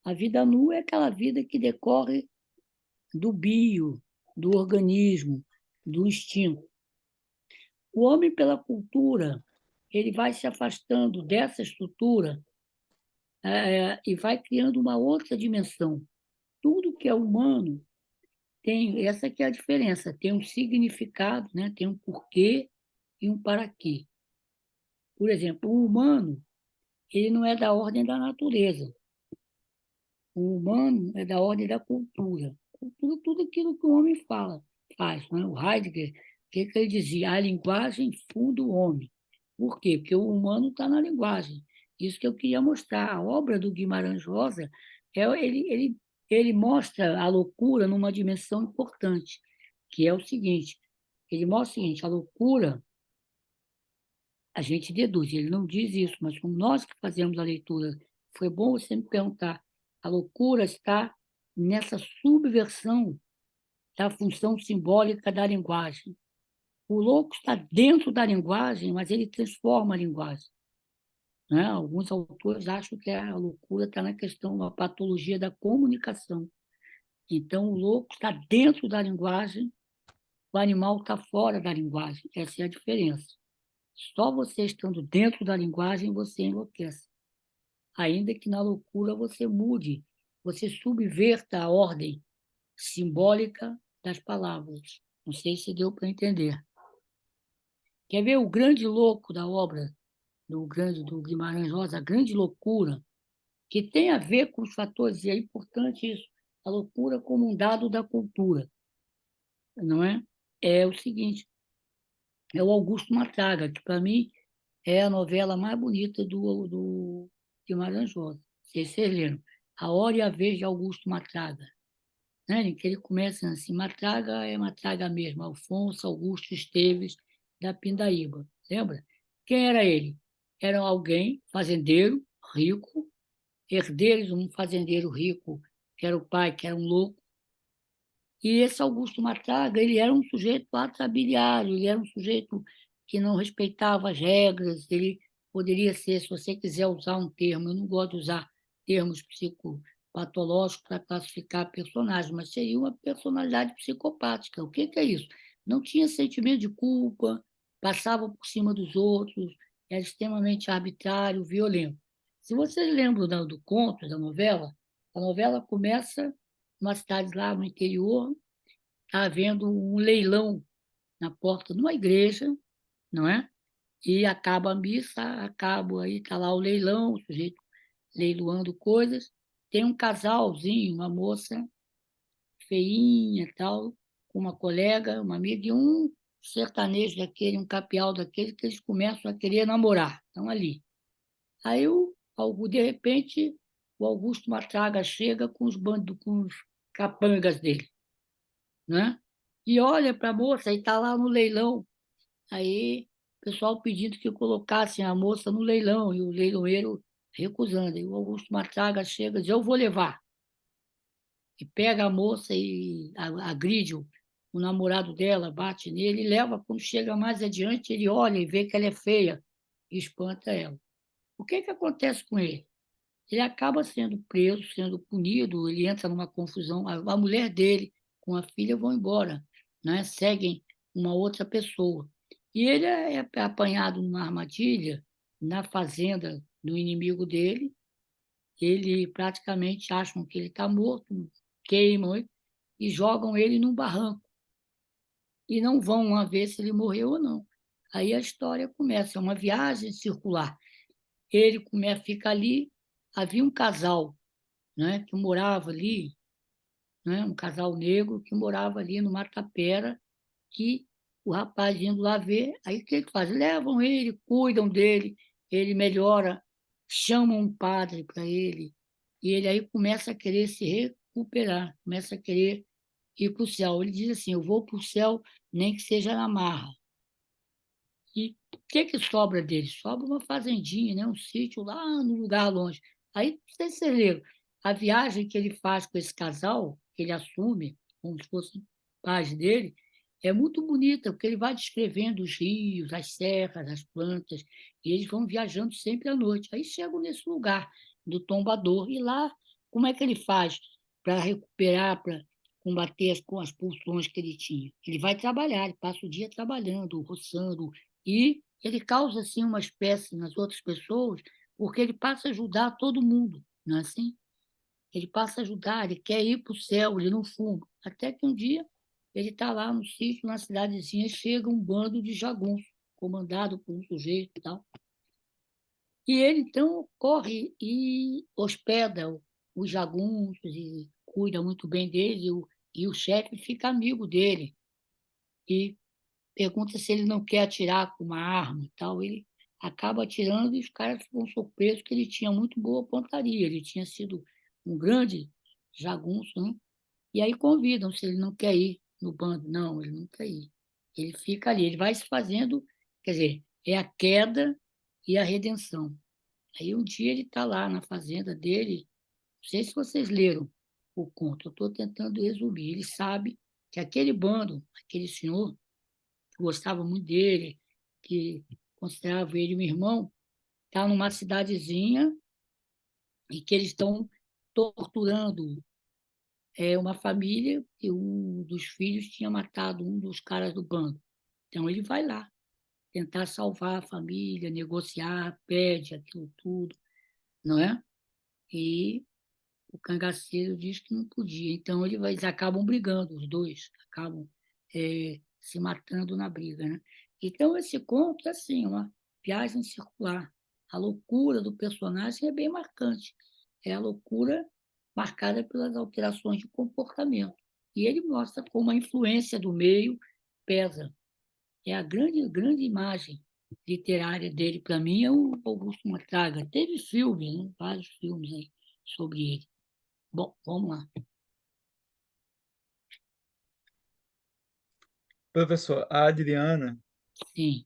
A vida nua é aquela vida que decorre do bio, do organismo, do instinto. O homem, pela cultura, ele vai se afastando dessa estrutura e vai criando uma outra dimensão. Tudo que é humano tem, essa que é a diferença, tem um significado, né? Tem um porquê e um para quê. Por exemplo, o humano, ele não é da ordem da natureza. O humano é da ordem da cultura. Cultura, tudo aquilo que o homem faz. Né? O Heidegger, o que ele dizia? A linguagem funda o homem. Por quê? Porque o humano está na linguagem. Isso que eu queria mostrar. A obra do Guimarães Rosa, ele mostra a loucura numa dimensão importante, que é o seguinte, ele mostra o seguinte, a loucura, a gente deduz, ele não diz isso, mas como nós que fazemos a leitura, foi bom você me perguntar, a loucura está nessa subversão da função simbólica da linguagem. O louco está dentro da linguagem, mas ele transforma a linguagem. Né? Alguns autores acham que a loucura está na questão da patologia da comunicação. Então, o louco está dentro da linguagem, o animal está fora da linguagem. Essa é a diferença. Só você estando dentro da linguagem, você enlouquece. Ainda que na loucura você mude, você subverta a ordem simbólica das palavras. Não sei se deu para entender. Quer ver o grande louco da obra do Guimarães Rosa, a grande loucura, que tem a ver com os fatores, e é importante isso, a loucura como um dado da cultura, não é? É o seguinte, é o Augusto Matraga, que para mim é a novela mais bonita do Guimarães Rosa. Vocês leram. A Hora e a Vez de Augusto Matraga. Né? Em que ele começa assim, Matraga é Matraga mesmo, Alfonso Augusto Esteves da Pindaíba. Lembra? Quem era ele? Era alguém, fazendeiro, rico, herdeiros de um fazendeiro rico, que era o pai, que era um louco. E esse Augusto Matraga, ele era um sujeito atrabiliário, ele era um sujeito que não respeitava as regras, ele poderia ser, se você quiser usar um termo, eu não gosto de usar termos patológico para classificar personagem, mas seria uma personalidade psicopática. O que é isso? Não tinha sentimento de culpa, passava por cima dos outros, era extremamente arbitrário, violento. Se vocês lembram do conto, da novela, a novela começa numa cidade lá no interior, está havendo um leilão na porta de uma igreja, não é? E acaba a missa, acaba aí, está lá o leilão, o sujeito leiloando coisas. Tem um casalzinho, uma moça feinha e tal, com uma colega, uma amiga, e um sertanejo daquele, um capial daquele, que eles começam a querer namorar, estão ali. Aí, de repente, o Augusto Matraga chega com os bandos, com os capangas dele, né? E olha para a moça, e está lá no leilão. Aí, o pessoal pedindo que colocassem a moça no leilão, e o leiloeiro recusando. Aí o Augusto Matraga chega e diz, eu vou levar. E pega a moça e agride o namorado dela, bate nele e leva. Quando chega mais adiante, ele olha e vê que ela é feia e espanta ela. O que acontece com ele? Ele acaba sendo preso, sendo punido, ele entra numa confusão. A mulher dele com a filha vão embora, né? Seguem uma outra pessoa. E ele é apanhado numa armadilha na fazenda do inimigo dele. Ele praticamente acham que ele está morto, queimam ele e jogam ele num barranco. E não vão ver se ele morreu ou não. Aí a história começa, é uma viagem circular. Ele fica ali, havia um casal, né, que morava ali, né, um casal negro que morava ali no Matapera, que o rapaz indo lá ver, aí o que ele faz? Levam ele, cuidam dele, ele melhora, chamam um padre para ele, e ele aí começa a querer se recuperar, começa a querer ir para o céu. Ele diz assim, eu vou para o céu, nem que seja na marra. E o que sobra dele? Sobra uma fazendinha, né? Um sítio lá no lugar longe. Aí, não sei se vocês leram, a viagem que ele faz com esse casal, que ele assume, como se fossem pais dele, é muito bonita, porque ele vai descrevendo os rios, as serras, as plantas, e eles vão viajando sempre à noite. Aí chegam nesse lugar do Tombador, e lá, como é que ele faz para recuperar, para combater com as pulsões que ele tinha? Ele vai trabalhar, ele passa o dia trabalhando, roçando, e ele causa assim uma espécie nas outras pessoas, porque ele passa a ajudar todo mundo, não é assim? Ele passa a ajudar, ele quer ir para o céu, ele não fuma. Até que um dia ele está lá no sítio, na cidadezinha, chega um bando de jagunços, comandado por um sujeito e tal. E ele então corre e hospeda os jagunços e cuida muito bem deles, e o chefe fica amigo dele. E pergunta se ele não quer atirar com uma arma e tal. Ele acaba atirando e os caras ficam surpresos que ele tinha muito boa pontaria. Ele tinha sido um grande jagunço, né? E aí convidam se ele não quer ir no bando. Não, ele não quer ir. Ele fica ali, ele vai se fazendo, quer dizer, é a queda e a redenção. Aí um dia ele está lá na fazenda dele, não sei se vocês leram o conto, eu estou tentando resumir. Ele sabe que aquele bando, aquele senhor, que gostava muito dele, que considerava ele um irmão, está numa cidadezinha e que eles estão torturando uma família e um dos filhos tinha matado um dos caras do bando. Então ele vai lá tentar salvar a família, negociar, pede aquilo tudo, não é? E o cangaceiro diz que não podia. Então eles acabam brigando, os dois acabam se matando na briga, né? Então esse conto é assim, uma viagem circular. A loucura do personagem é bem marcante. É a loucura marcada pelas alterações de comportamento. E ele mostra como a influência do meio pesa. É a grande imagem literária dele, para mim, é o Augusto Matraga. Teve filme, né? Vários filmes aí sobre ele. Bom, vamos lá. Professor, a Adriana, Sim,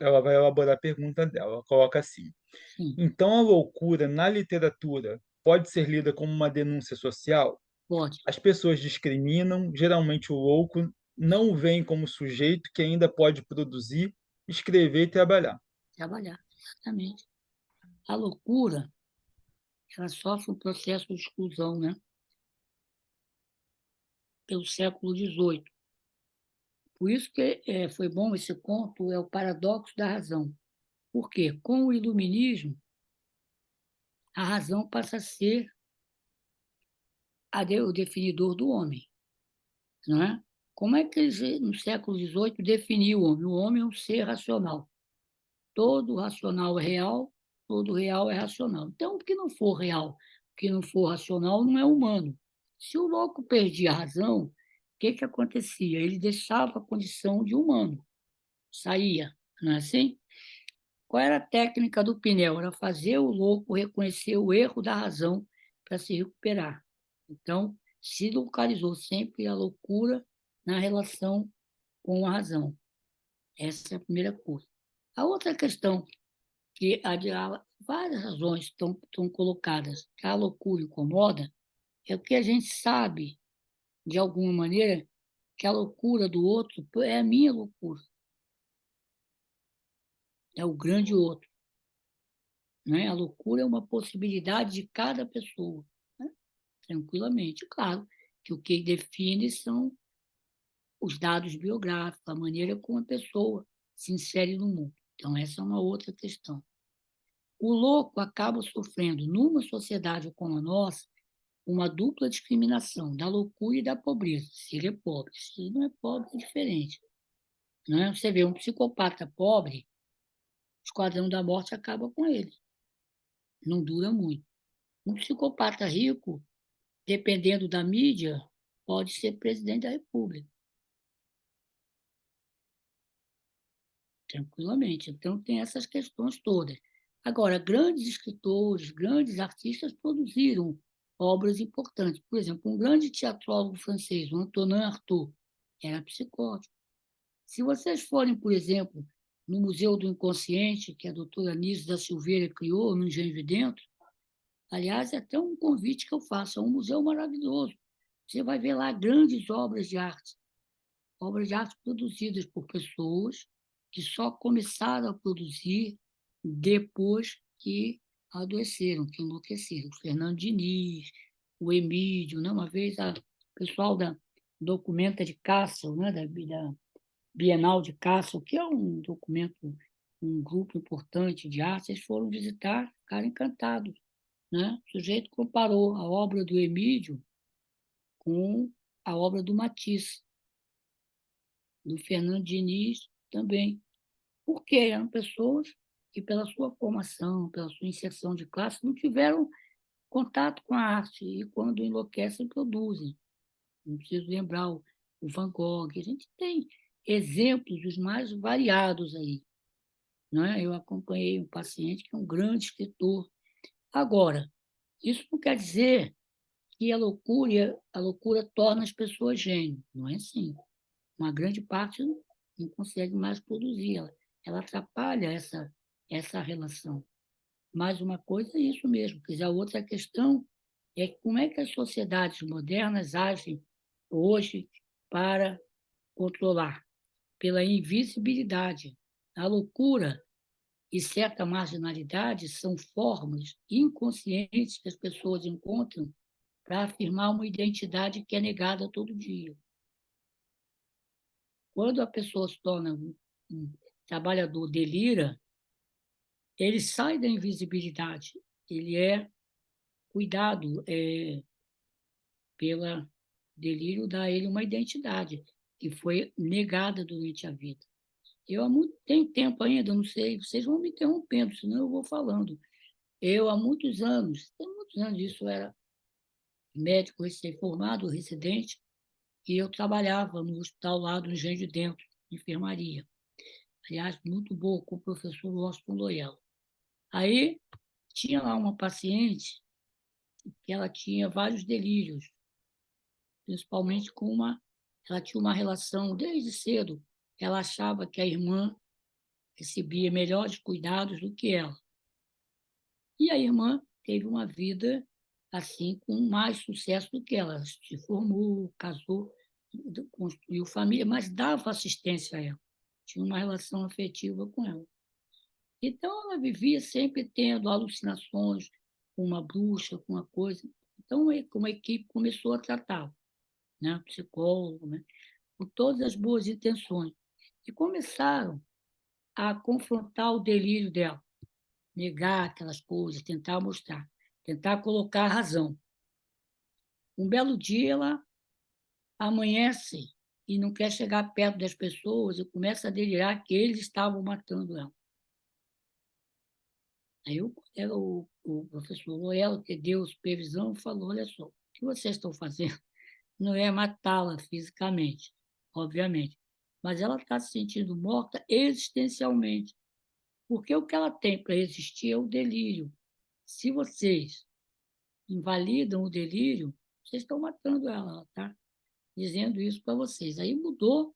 ela vai elaborar a pergunta dela. Ela coloca assim: sim, então a loucura na literatura pode ser lida como uma denúncia social? pode As pessoas discriminam, geralmente o louco não o veem como sujeito que ainda pode produzir, escrever e trabalhar. trabalhar, exatamente. A loucura, ela sofre um processo de exclusão, né? Pelo século XVIII. Por isso que foi bom esse conto, é o paradoxo da razão. Por quê? Com o iluminismo, a razão passa a ser o definidor do homem, não é? Como é que eles, no século XVIII, definiu o homem? O homem é um ser racional. Todo racional é real, todo real é racional. Então, o que não for real, o que não for racional, não é humano. Se o louco perdia a razão, o que, que acontecia? Ele deixava a condição de humano, saía, não é assim? Qual era a técnica do Pinel? Era fazer o louco reconhecer o erro da razão para se recuperar. Então, se localizou sempre a loucura na relação com a razão. Essa é a primeira coisa. A outra questão, que há várias razões estão colocadas que a loucura incomoda, é o que a gente sabe, de alguma maneira, que a loucura do outro é a minha loucura, é o grande outro. Né? A loucura é uma possibilidade de cada pessoa, né? Tranquilamente. Claro que o que define são os dados biográficos, a maneira como a pessoa se insere no mundo. Então, essa é uma outra questão. O louco acaba sofrendo, numa sociedade como a nossa, uma dupla discriminação da loucura e da pobreza. Se ele é pobre, se ele não é pobre, é diferente. Né? Você vê um psicopata pobre, o Esquadrão da Morte acaba com ele. Não dura muito. Um psicopata rico, dependendo da mídia, pode ser presidente da República. Tranquilamente. Então, tem essas questões todas. Agora, grandes escritores, grandes artistas produziram obras importantes. Por exemplo, um grande teatrólogo francês, o Antonin Artaud, era psicótico. Se vocês forem, por exemplo, no Museu do Inconsciente, que a doutora Anísio da Silveira criou, no Engenho de Dentro, aliás, é até um convite que eu faço, é um museu maravilhoso. Você vai ver lá grandes obras de arte produzidas por pessoas que só começaram a produzir depois que adoeceram, que enlouqueceram. O Fernando Diniz, o Emílio, né? Uma vez o pessoal da Documenta de Kassel, né? da Bienal de Kassel, que é um documento, um grupo importante de arte, eles foram visitar, ficaram encantados. Né? O sujeito comparou a obra do Emílio com a obra do Matisse, do Fernando Diniz também. Porque eram pessoas que, pela sua formação, pela sua inserção de classe, não tiveram contato com a arte e, quando enlouquecem, produzem. Não preciso lembrar o Van Gogh. A gente tem exemplos dos mais variados aí. Não é? Eu acompanhei um paciente que é um grande escritor. Agora, isso não quer dizer que a loucura torna as pessoas gênios. Não é assim. Uma grande parte não consegue mais produzir. Ela atrapalha essa relação. Mais uma coisa é isso mesmo. Quer dizer, a outra questão é como é que as sociedades modernas agem hoje para controlar pela invisibilidade. A loucura e certa marginalidade são formas inconscientes que as pessoas encontram para afirmar uma identidade que é negada todo dia. Quando a pessoa se torna um trabalhador, delira, ele sai da invisibilidade, ele é cuidado pela delírio, dá a ele uma identidade que foi negada durante a vida. Eu há muito tem tempo ainda, não sei, vocês vão me interrompendo, senão eu vou falando. Eu há muitos anos, tem muitos anos, isso era médico recém-formado, residente, e eu trabalhava no hospital lá do Engenho de Dentro, enfermaria. Aliás, muito boa, com o professor Washington Loyola. Aí tinha lá uma paciente que ela tinha vários delírios, principalmente com ela tinha uma relação desde cedo, ela achava que a irmã recebia melhores cuidados do que ela. E a irmã teve uma vida assim com mais sucesso do que ela. Se formou, casou, construiu família, mas dava assistência a ela. Tinha uma relação afetiva com ela. Então, ela vivia sempre tendo alucinações com uma bruxa, com uma coisa. Então, como a equipe começou a tratá-lo, né? O psicólogo, né? Com todas as boas intenções. E começaram a confrontar o delírio dela, negar aquelas coisas, tentar mostrar, tentar colocar a razão. Um belo dia, ela amanhece e não quer chegar perto das pessoas e começa a delirar que eles estavam matando ela. Aí o professor Loyola, que deu supervisão, falou: olha só, o que vocês estão fazendo não é matá-la fisicamente, obviamente, mas ela está se sentindo morta existencialmente, porque o que ela tem para existir é o delírio. Se vocês invalidam o delírio, vocês estão matando ela, ela está dizendo isso para vocês. Aí mudou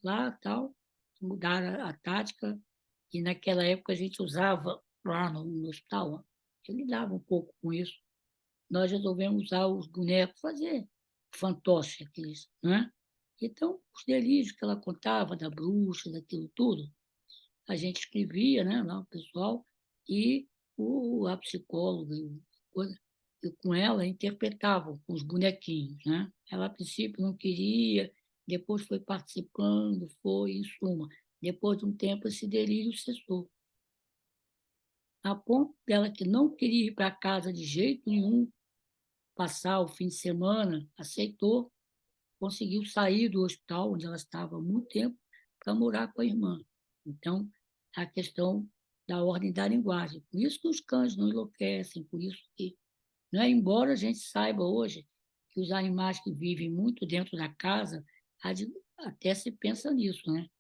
lá, tal, mudaram a tática, e naquela época a gente usava lá no hospital, ele lidava um pouco com isso. Nós resolvemos usar os bonecos, fazer fantoche, aqueles, né? Então, os delírios que ela contava da bruxa, daquilo tudo, a gente escrevia, né, lá o pessoal, e a psicóloga e com ela interpretavam com os bonequinhos, né? Ela, a princípio, não queria, depois foi participando, foi, em suma. Depois de um tempo, esse delírio cessou. A ponto dela que não queria ir para casa de jeito nenhum, passar o fim de semana, aceitou, conseguiu sair do hospital, onde ela estava há muito tempo, para morar com a irmã. Então, a questão da ordem da linguagem. Por isso que os cães não enlouquecem, por isso que, né, embora a gente saiba hoje que os animais que vivem muito dentro da casa, até se pensa nisso, né?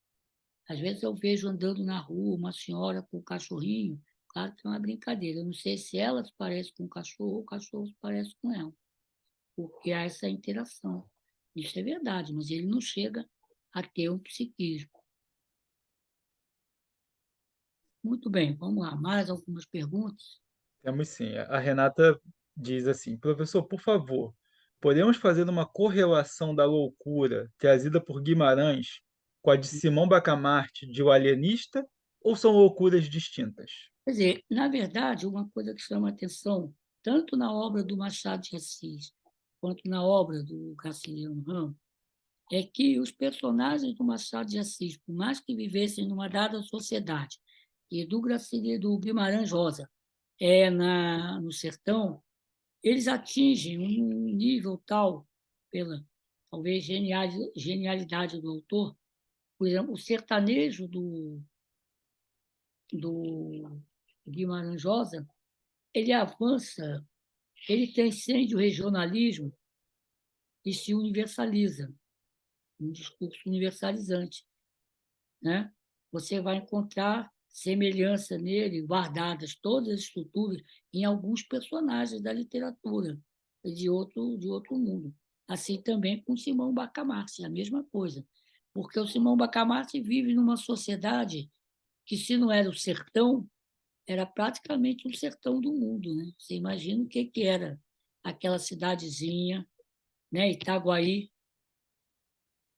Às vezes eu vejo andando na rua uma senhora com um cachorrinho, claro que é uma brincadeira, eu não sei se ela se parece com o cachorro ou o cachorro se parece com ela, porque há essa interação. Isso é verdade, mas ele não chega a ter um psiquismo. Muito bem, vamos lá. Mais algumas perguntas? Temos sim. A Renata diz assim: professor, por favor, podemos fazer uma correlação da loucura trazida por Guimarães com a de Simão Bacamarte de O Alienista, ou são loucuras distintas? Quer dizer, na verdade, uma coisa que chama atenção, tanto na obra do Machado de Assis, quanto na obra do Graciliano Ramos, é que os personagens do Machado de Assis, por mais que vivessem numa dada sociedade, e do Guimarães Rosa, no sertão, eles atingem um nível tal, pela talvez genialidade do autor. Por exemplo, o sertanejo do Guimarães Rosa, ele avança, ele transcende o regionalismo e se universaliza, um discurso universalizante, né? Você vai encontrar semelhança nele, guardadas todas as estruturas em alguns personagens da literatura de outro mundo. Assim também com Simão Bacamarte, a mesma coisa. Porque o Simão Bacamarte vive numa sociedade que, se não era o sertão, era praticamente o sertão do mundo, né? Você imagina o que era aquela cidadezinha, né, Itaguaí,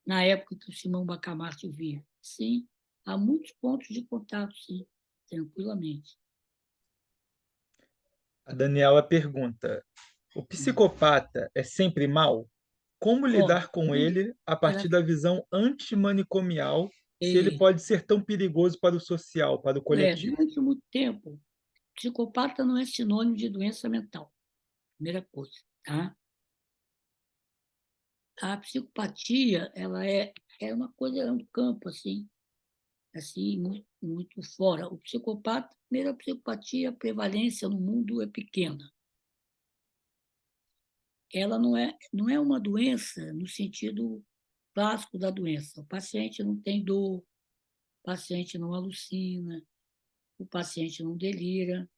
na época que o Simão Bacamarte via. Sim, há muitos pontos de contato, sim, tranquilamente. A Daniela pergunta: o psicopata é sempre mal? Como Olha, lidar com ele a ela, partir da visão antimanicomial, se ele é, pode ser tão perigoso para o social, para o coletivo? durante muito tempo, psicopata não é sinônimo de doença mental, primeira coisa, tá? A psicopatia, ela é uma coisa, é um campo, assim, muito, muito fora. O psicopata, primeiro, a psicopatia, a prevalência no mundo é pequena. Ela não é uma doença no sentido clássico da doença. O paciente não tem dor, o paciente não alucina, o paciente não delira.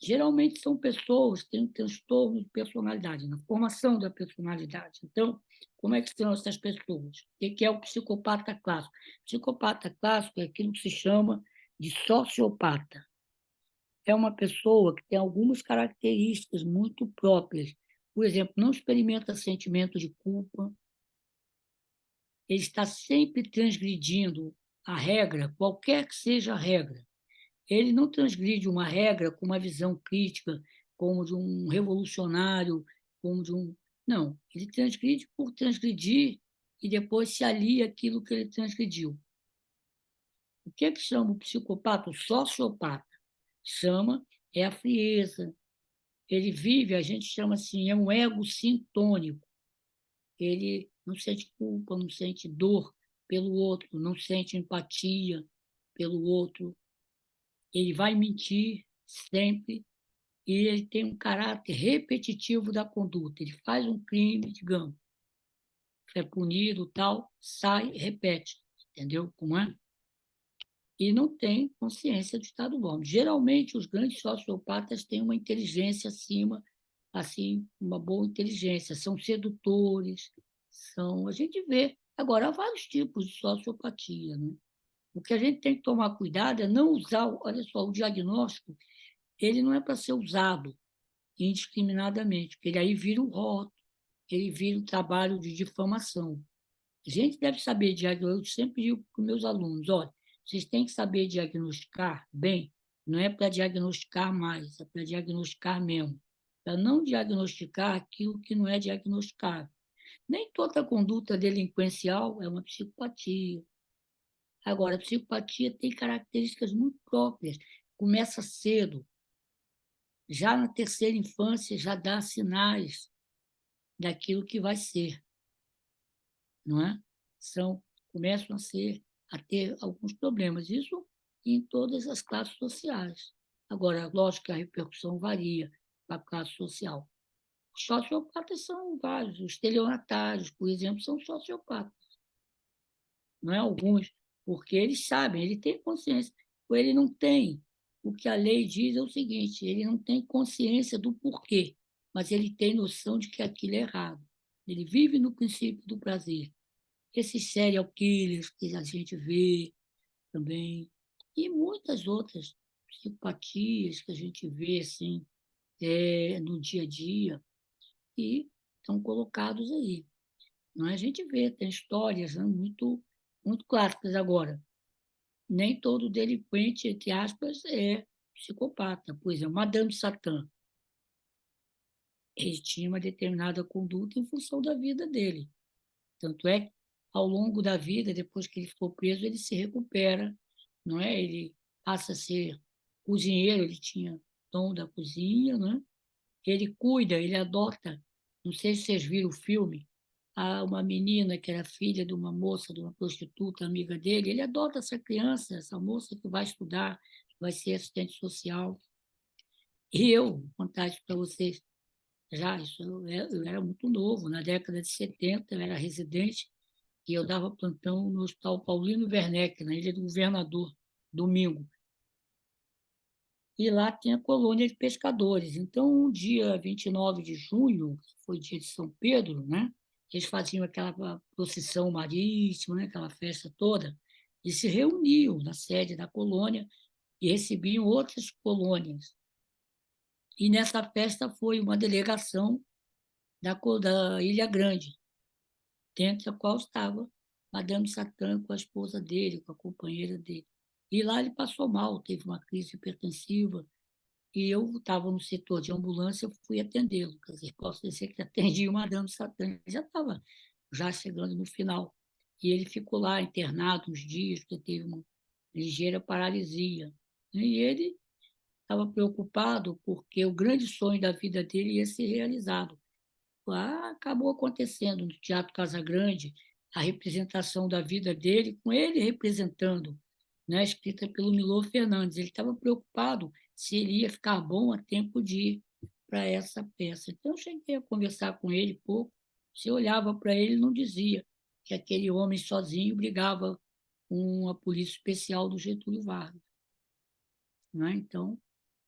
Geralmente são pessoas que têm um transtorno de personalidade, na formação da personalidade. Então, como é que são essas pessoas? O que é o psicopata clássico? O psicopata clássico é aquilo que se chama de sociopata. É uma pessoa que tem algumas características muito próprias. Por exemplo, não experimenta sentimento de culpa, ele está sempre transgredindo a regra, qualquer que seja a regra. Ele não transgride uma regra com uma visão crítica, como de um revolucionário, como de um... Não, ele transgride por transgredir e depois se alia àquilo que ele transgrediu. O que é que chama o psicopata? O sociopata. Chama é a frieza. Ele vive, a gente chama assim, é um ego sintônico. Ele não sente culpa, não sente dor pelo outro, não sente empatia pelo outro. Ele vai mentir sempre e ele tem um caráter repetitivo da conduta. Ele faz um crime, digamos, é punido, tal, sai, repete. Entendeu como é? E não tem consciência do estado bom. Geralmente, os grandes sociopatas têm uma inteligência acima, assim, uma boa inteligência, são sedutores, a gente vê. Agora, há vários tipos de sociopatia, né? O que a gente tem que tomar cuidado é não usar, olha só, o diagnóstico, ele não é para ser usado indiscriminadamente, porque ele aí vira um rótulo, ele vira um trabalho de difamação. A gente deve saber diagnosticar, eu sempre digo para os meus alunos, olha, vocês têm que saber diagnosticar bem, não é para diagnosticar mais, é para diagnosticar mesmo, para não diagnosticar aquilo que não é diagnosticável. Nem toda conduta delinquencial é uma psicopatia. Agora, a psicopatia tem características muito próprias, começa cedo, já na terceira infância já dá sinais daquilo que vai ser, não é? Começam a ter alguns problemas, isso em todas as classes sociais. Agora, lógico que a repercussão varia para a classe social. Os sociopatas são vários, os estelionatários, por exemplo, são sociopatas, não é alguns, porque eles sabem, ele tem consciência, ou ele não tem. O que a lei diz é o seguinte, ele não tem consciência do porquê, mas ele tem noção de que aquilo é errado. Ele vive no princípio do prazer. Esses serial killers que a gente vê também, e muitas outras psicopatias que a gente vê assim, no dia a dia, e estão colocados aí. Não é? A gente vê, tem histórias, né, muito clássicas agora. Nem todo delinquente, entre aspas, é psicopata. Por exemplo, Madame Satã, ele tinha uma determinada conduta em função da vida dele. Tanto é que, ao longo da vida, depois que ele ficou preso, ele se recupera, não é? Ele passa a ser cozinheiro, ele tinha dom da cozinha, não é? Ele cuida, ele adota. Não sei se vocês viram o filme, uma menina que era filha de uma moça, de uma prostituta, amiga dele, ele adota essa criança, essa moça que vai estudar, vai ser assistente social. E eu, vou contar isso para vocês, já, eu era muito novo, na década de 70, eu era residente, e eu dava plantão no Hospital Paulino Werneck, na Ilha do Governador, domingo. E lá tinha colônia de pescadores. Então, um dia 29 de junho, que foi dia de São Pedro, né? Eles faziam aquela procissão marítima, né? Aquela festa toda, e se reuniam na sede da colônia e recebiam outras colônias. E nessa festa foi uma delegação da Ilha Grande, dentro da qual estava Madame Satã com a esposa dele, com a companheira dele. E lá ele passou mal, teve uma crise hipertensiva, e eu estava no setor de ambulância, eu fui atendê-lo. Quer dizer, posso dizer que atendi o Madame Satã, já estava já chegando no final. E ele ficou lá internado uns dias, porque teve uma ligeira paralisia. E ele estava preocupado porque o grande sonho da vida dele ia ser realizado. Acabou acontecendo no Teatro Casagrande a representação da vida dele, com ele representando, né, escrita pelo Milor Fernandes. Ele estava preocupado se ele ia ficar bom a tempo de ir para essa peça. Então, eu cheguei a conversar com ele pouco. Se eu olhava para ele, não dizia que aquele homem sozinho brigava com a Polícia Especial do Getúlio Vargas. Né? Então,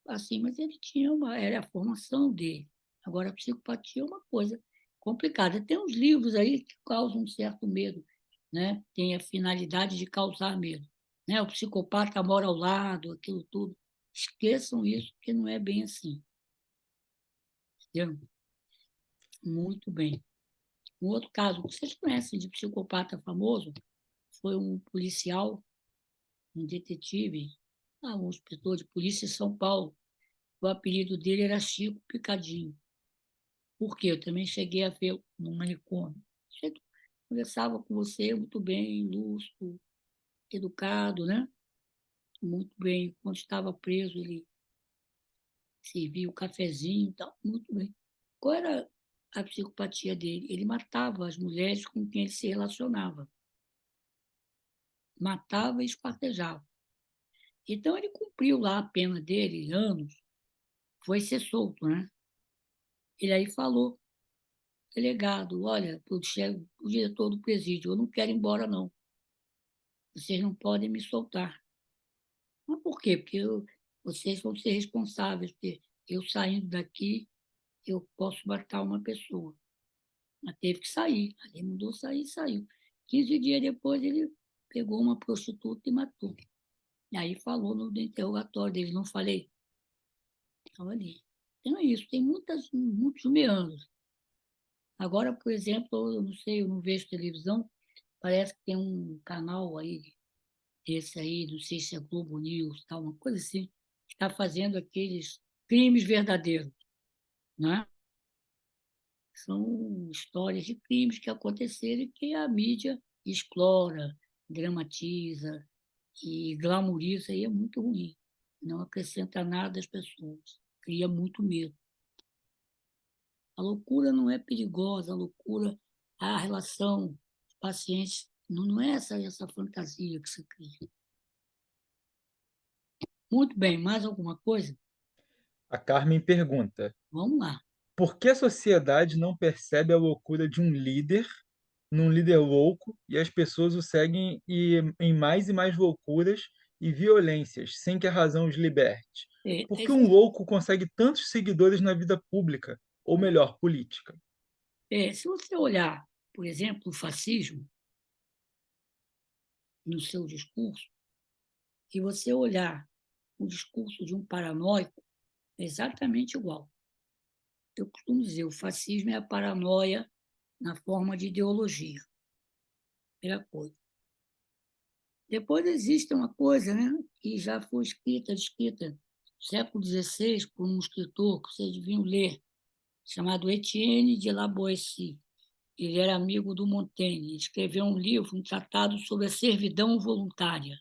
assim, mas ele tinha era a formação dele. Agora, a psicopatia é uma coisa complicada. Tem uns livros aí que causam um certo medo, né? Tem a finalidade de causar medo, né? O psicopata mora ao lado, aquilo tudo. Esqueçam isso, porque não é bem assim. Entendeu? Muito bem. Um outro caso que vocês conhecem de psicopata famoso foi um policial, um detetive, um inspetor de polícia em São Paulo. O apelido dele era Chico Picadinho. Por quê? Eu também cheguei a ver no manicômio. Conversava com você muito bem, lúcido, educado, né? Muito bem. Quando estava preso, ele servia o cafezinho e tal, muito bem. Qual era a psicopatia dele? Ele matava as mulheres com quem ele se relacionava. Matava e esquartejava. Então, ele cumpriu lá a pena dele, anos, foi ser solto, né? Ele aí falou, delegado, olha, o diretor do presídio, eu não quero ir embora, não. Vocês não podem me soltar. Mas por quê? Porque vocês vão ser responsáveis, porque eu saindo daqui, eu posso matar uma pessoa. Mas teve que sair. Ali mandou sair, saiu. 15 dias depois, ele pegou uma prostituta e matou. E aí falou no interrogatório dele, não falei? Estava ali. Então é isso, tem muitos meandros. Agora, por exemplo, eu não sei, eu não vejo televisão, parece que tem um canal aí, esse aí, não sei se é Globo News, tal, uma coisa assim, que está fazendo aqueles crimes verdadeiros, né? São histórias de crimes que aconteceram e que a mídia explora, dramatiza e glamoriza, e é muito ruim. Não acrescenta nada às pessoas, cria muito medo. A loucura não é perigosa, a loucura, a relação dos pacientes, não é essa fantasia que se cria. Muito bem, mais alguma coisa? A Carmen pergunta: Vamos lá. por que a sociedade não percebe a loucura de um líder, num líder louco, e as pessoas o seguem em mais e mais loucuras e violências, sem que a razão os liberte? É, Por é, que um louco consegue tantos seguidores na vida pública, ou melhor, política? se você olhar, por exemplo, o fascismo no seu discurso, e você olhar o discurso de um paranoico, é exatamente igual. Eu costumo dizer, o fascismo é a paranoia na forma de ideologia. Primeira coisa. Depois existe uma coisa, né, que já foi descrita no século XVI por um escritor que vocês deviam ler, chamado Etienne de La Boétie. Ele era amigo do Montaigne. Ele escreveu um livro, um tratado sobre a servidão voluntária,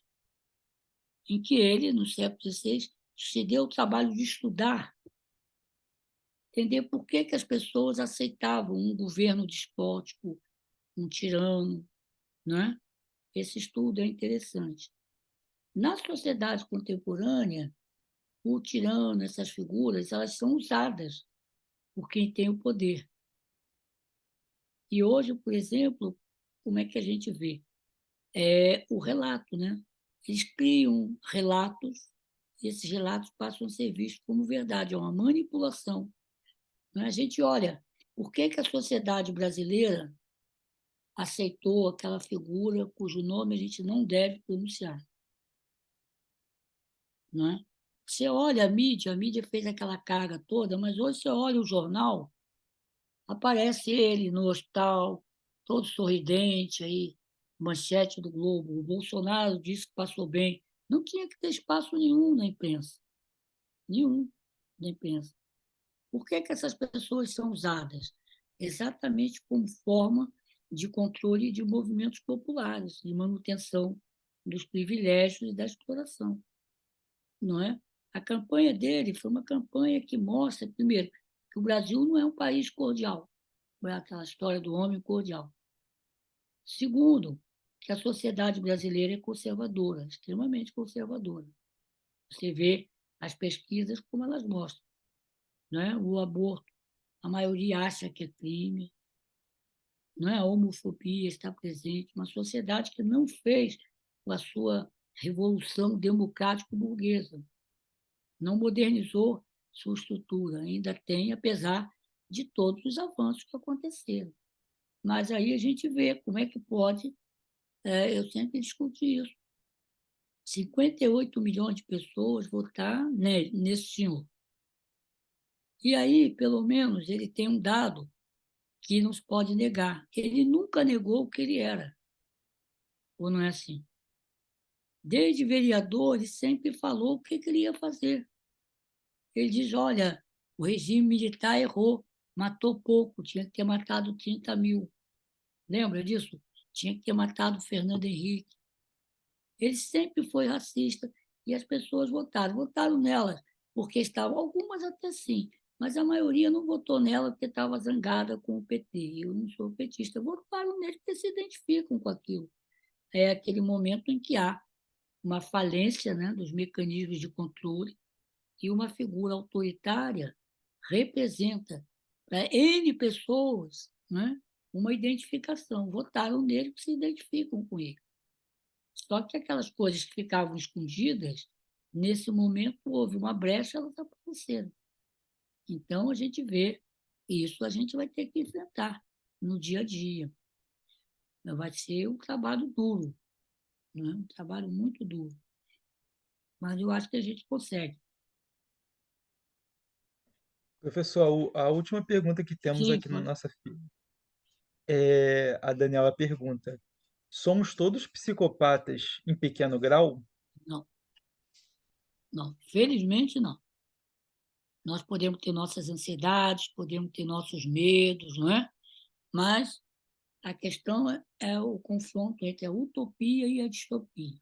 em que ele, no século XVI, se deu o trabalho de estudar, entender por que as pessoas aceitavam um governo despótico, um tirano, né? Esse estudo é interessante. Na sociedade contemporânea, o tirano, essas figuras, elas são usadas por quem tem o poder. E hoje, por exemplo, como é que a gente vê? É o relato, né? Eles criam relatos, e esses relatos passam a ser vistos como verdade, é uma manipulação. Né? A gente olha, por que a sociedade brasileira aceitou aquela figura cujo nome a gente não deve pronunciar? Né? Você olha a mídia fez aquela carga toda, mas hoje você olha o jornal, aparece ele no hospital, todo sorridente, aí, manchete do Globo. O Bolsonaro disse que passou bem. Não tinha que ter espaço nenhum na imprensa. Nenhum na imprensa. Por que essas pessoas são usadas? Exatamente como forma de controle de movimentos populares, de manutenção dos privilégios e da exploração. Não é? A campanha dele foi uma campanha que mostra, primeiro, que o Brasil não é um país cordial. Foi aquela história do homem cordial. Segundo, que a sociedade brasileira é conservadora, extremamente conservadora. Você vê as pesquisas como elas mostram. Né? O aborto, a maioria acha que é crime, não é? A homofobia está presente. Uma sociedade que não fez a sua revolução democrático-burguesa, não modernizou sua estrutura, ainda tem, apesar de todos os avanços que aconteceram. Mas aí a gente vê como é que pode, eu sempre discuti isso, 58 milhões de pessoas votar nesse senhor. E aí, pelo menos, ele tem um dado que não se pode negar. Ele nunca negou o que ele era. Ou não é assim? Desde vereador, ele sempre falou o que ele ia fazer. Ele diz, olha, o regime militar errou, matou pouco, tinha que ter matado 30 mil. Lembra disso? Tinha que ter matado Fernando Henrique. Ele sempre foi racista e as pessoas votaram. Votaram nela porque estavam, algumas até sim, mas a maioria não votou nela porque estava zangada com o PT. Eu não sou petista. Votaram nele porque se identificam com aquilo. É aquele momento em que há uma falência, né, dos mecanismos de controle e uma figura autoritária representa para N pessoas, né, uma identificação. Votaram nele porque se identificam com ele. Só que aquelas coisas que ficavam escondidas, nesse momento houve uma brecha, elas apareceram. Então, a gente vê, e isso a gente vai ter que enfrentar no dia a dia. Vai ser um trabalho duro, né? Um trabalho muito duro. Mas eu acho que a gente consegue. Professor, a última pergunta que temos Sim, aqui na nossa fila é a Daniela pergunta: somos todos psicopatas em pequeno grau? não, não. Felizmente, não. Nós podemos ter nossas ansiedades, podemos ter nossos medos, não é? Mas a questão é o confronto entre a utopia e a distopia.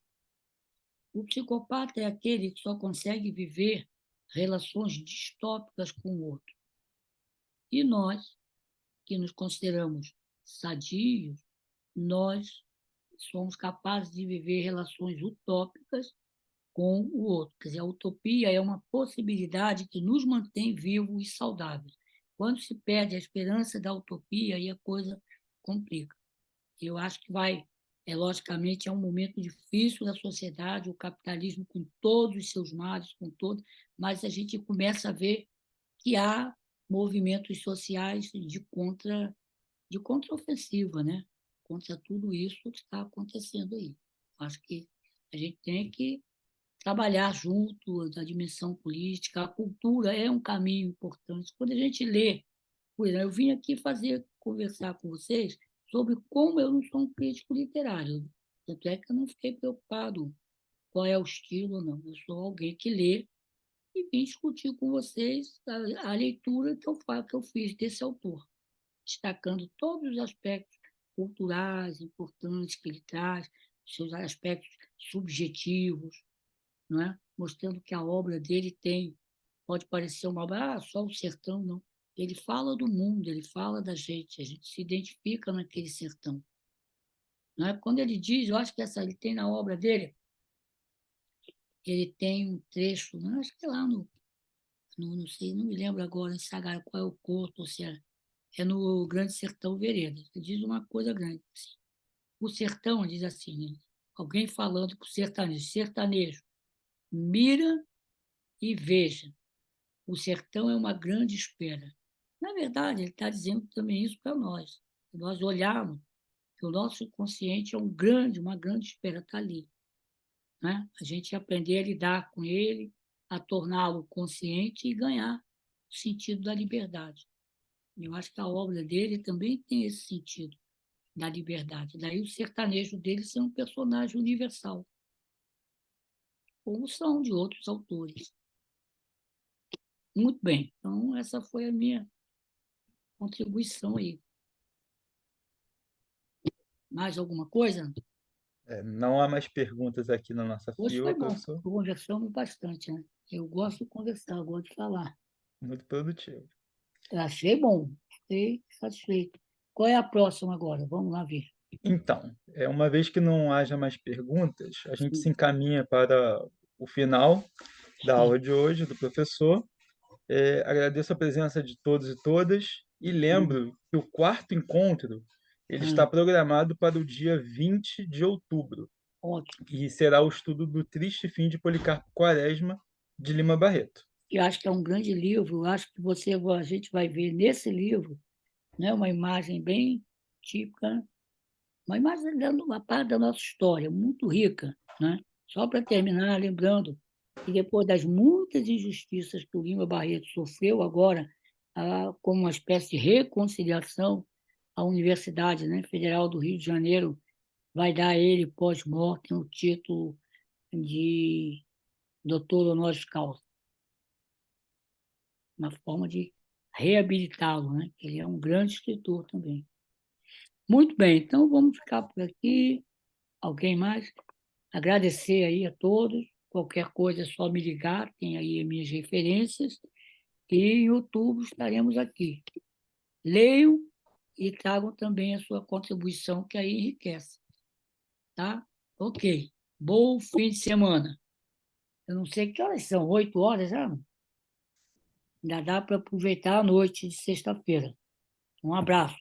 O psicopata é aquele que só consegue viver relações distópicas com o outro. E nós, que nos consideramos sadios, nós somos capazes de viver relações utópicas com o outro. Quer dizer, a utopia é uma possibilidade que nos mantém vivos e saudáveis. Quando se perde a esperança da utopia, aí a coisa complica. Eu acho que logicamente, é um momento difícil da sociedade, o capitalismo com todos os seus males, com todo, mas a gente começa a ver que há movimentos sociais de contraofensiva, né? Contra tudo isso que está acontecendo aí. Acho que a gente tem que trabalhar junto da dimensão política, a cultura é um caminho importante. Quando a gente lê, por exemplo, eu vim aqui conversar com vocês sobre como eu não sou um crítico literário. Tanto é que eu não fiquei preocupado qual é o estilo, não. Eu sou alguém que lê e vim discutir com vocês a leitura que eu fiz desse autor, destacando todos os aspectos culturais importantes que ele traz, seus aspectos subjetivos, não é? Mostrando que a obra dele pode parecer uma obra, só o sertão, não. Ele fala do mundo, ele fala da gente, a gente se identifica naquele sertão. Não é? Quando ele diz, eu acho que ele tem na obra dele, ele tem um trecho, não, acho que é lá não sei, não me lembro agora em Sagrada qual é o corpo, ou se é no Grande Sertão Veredas. Ele diz uma coisa grande. Assim. O sertão, diz assim, né? Alguém falando para o sertanejo, mira e veja, o sertão é uma grande espera. Na verdade, ele está dizendo também isso para nós. Nós olharmos que o nosso inconsciente é uma grande espera, está ali. Né? A gente aprender a lidar com ele, a torná-lo consciente e ganhar o sentido da liberdade. Eu acho que a obra dele também tem esse sentido da liberdade. Daí o sertanejo dele ser um personagem universal, como são de outros autores. Muito bem, então essa foi a minha contribuição aí. Mais alguma coisa? Não há mais perguntas aqui na nossa Hoje foi fila, bom, professor. conversamos bastante, né? Eu gosto de conversar, eu gosto de falar. Muito produtivo. Eu achei bom, fiquei satisfeito. Qual é a próxima agora? Vamos lá ver. Então, uma vez que não haja mais perguntas, a gente se Sim, encaminha para o final da sim, aula de hoje do professor. Agradeço a presença de todos e todas e sim. lembro que o quarto encontro ele está Ah, programado para o dia 20 de outubro ótimo. e será o estudo do Triste Fim de Policarpo Quaresma de Lima Barreto. Eu acho que é um grande livro, eu acho que a gente vai ver nesse livro, né, uma imagem bem típica, uma imagem dando uma parte da nossa história, muito rica. Né? Só para terminar, lembrando que depois das muitas injustiças que o Lima Barreto sofreu agora, como uma espécie de reconciliação, a Universidade, né, Federal do Rio de Janeiro vai dar a ele, pós-mortem, o título de doutor honoris causa, uma forma de reabilitá-lo, né? Ele é um grande escritor também. Muito bem, então vamos ficar por aqui. Alguém mais? Agradecer aí a todos. Qualquer coisa é só me ligar, tem aí as minhas referências. E em outubro estaremos aqui. Leiam e tragam também a sua contribuição, que aí enriquece. Tá? Ok. Bom fim de semana. Eu não sei que horas são, 8 horas, já? Ainda dá para aproveitar a noite de sexta-feira. Um abraço.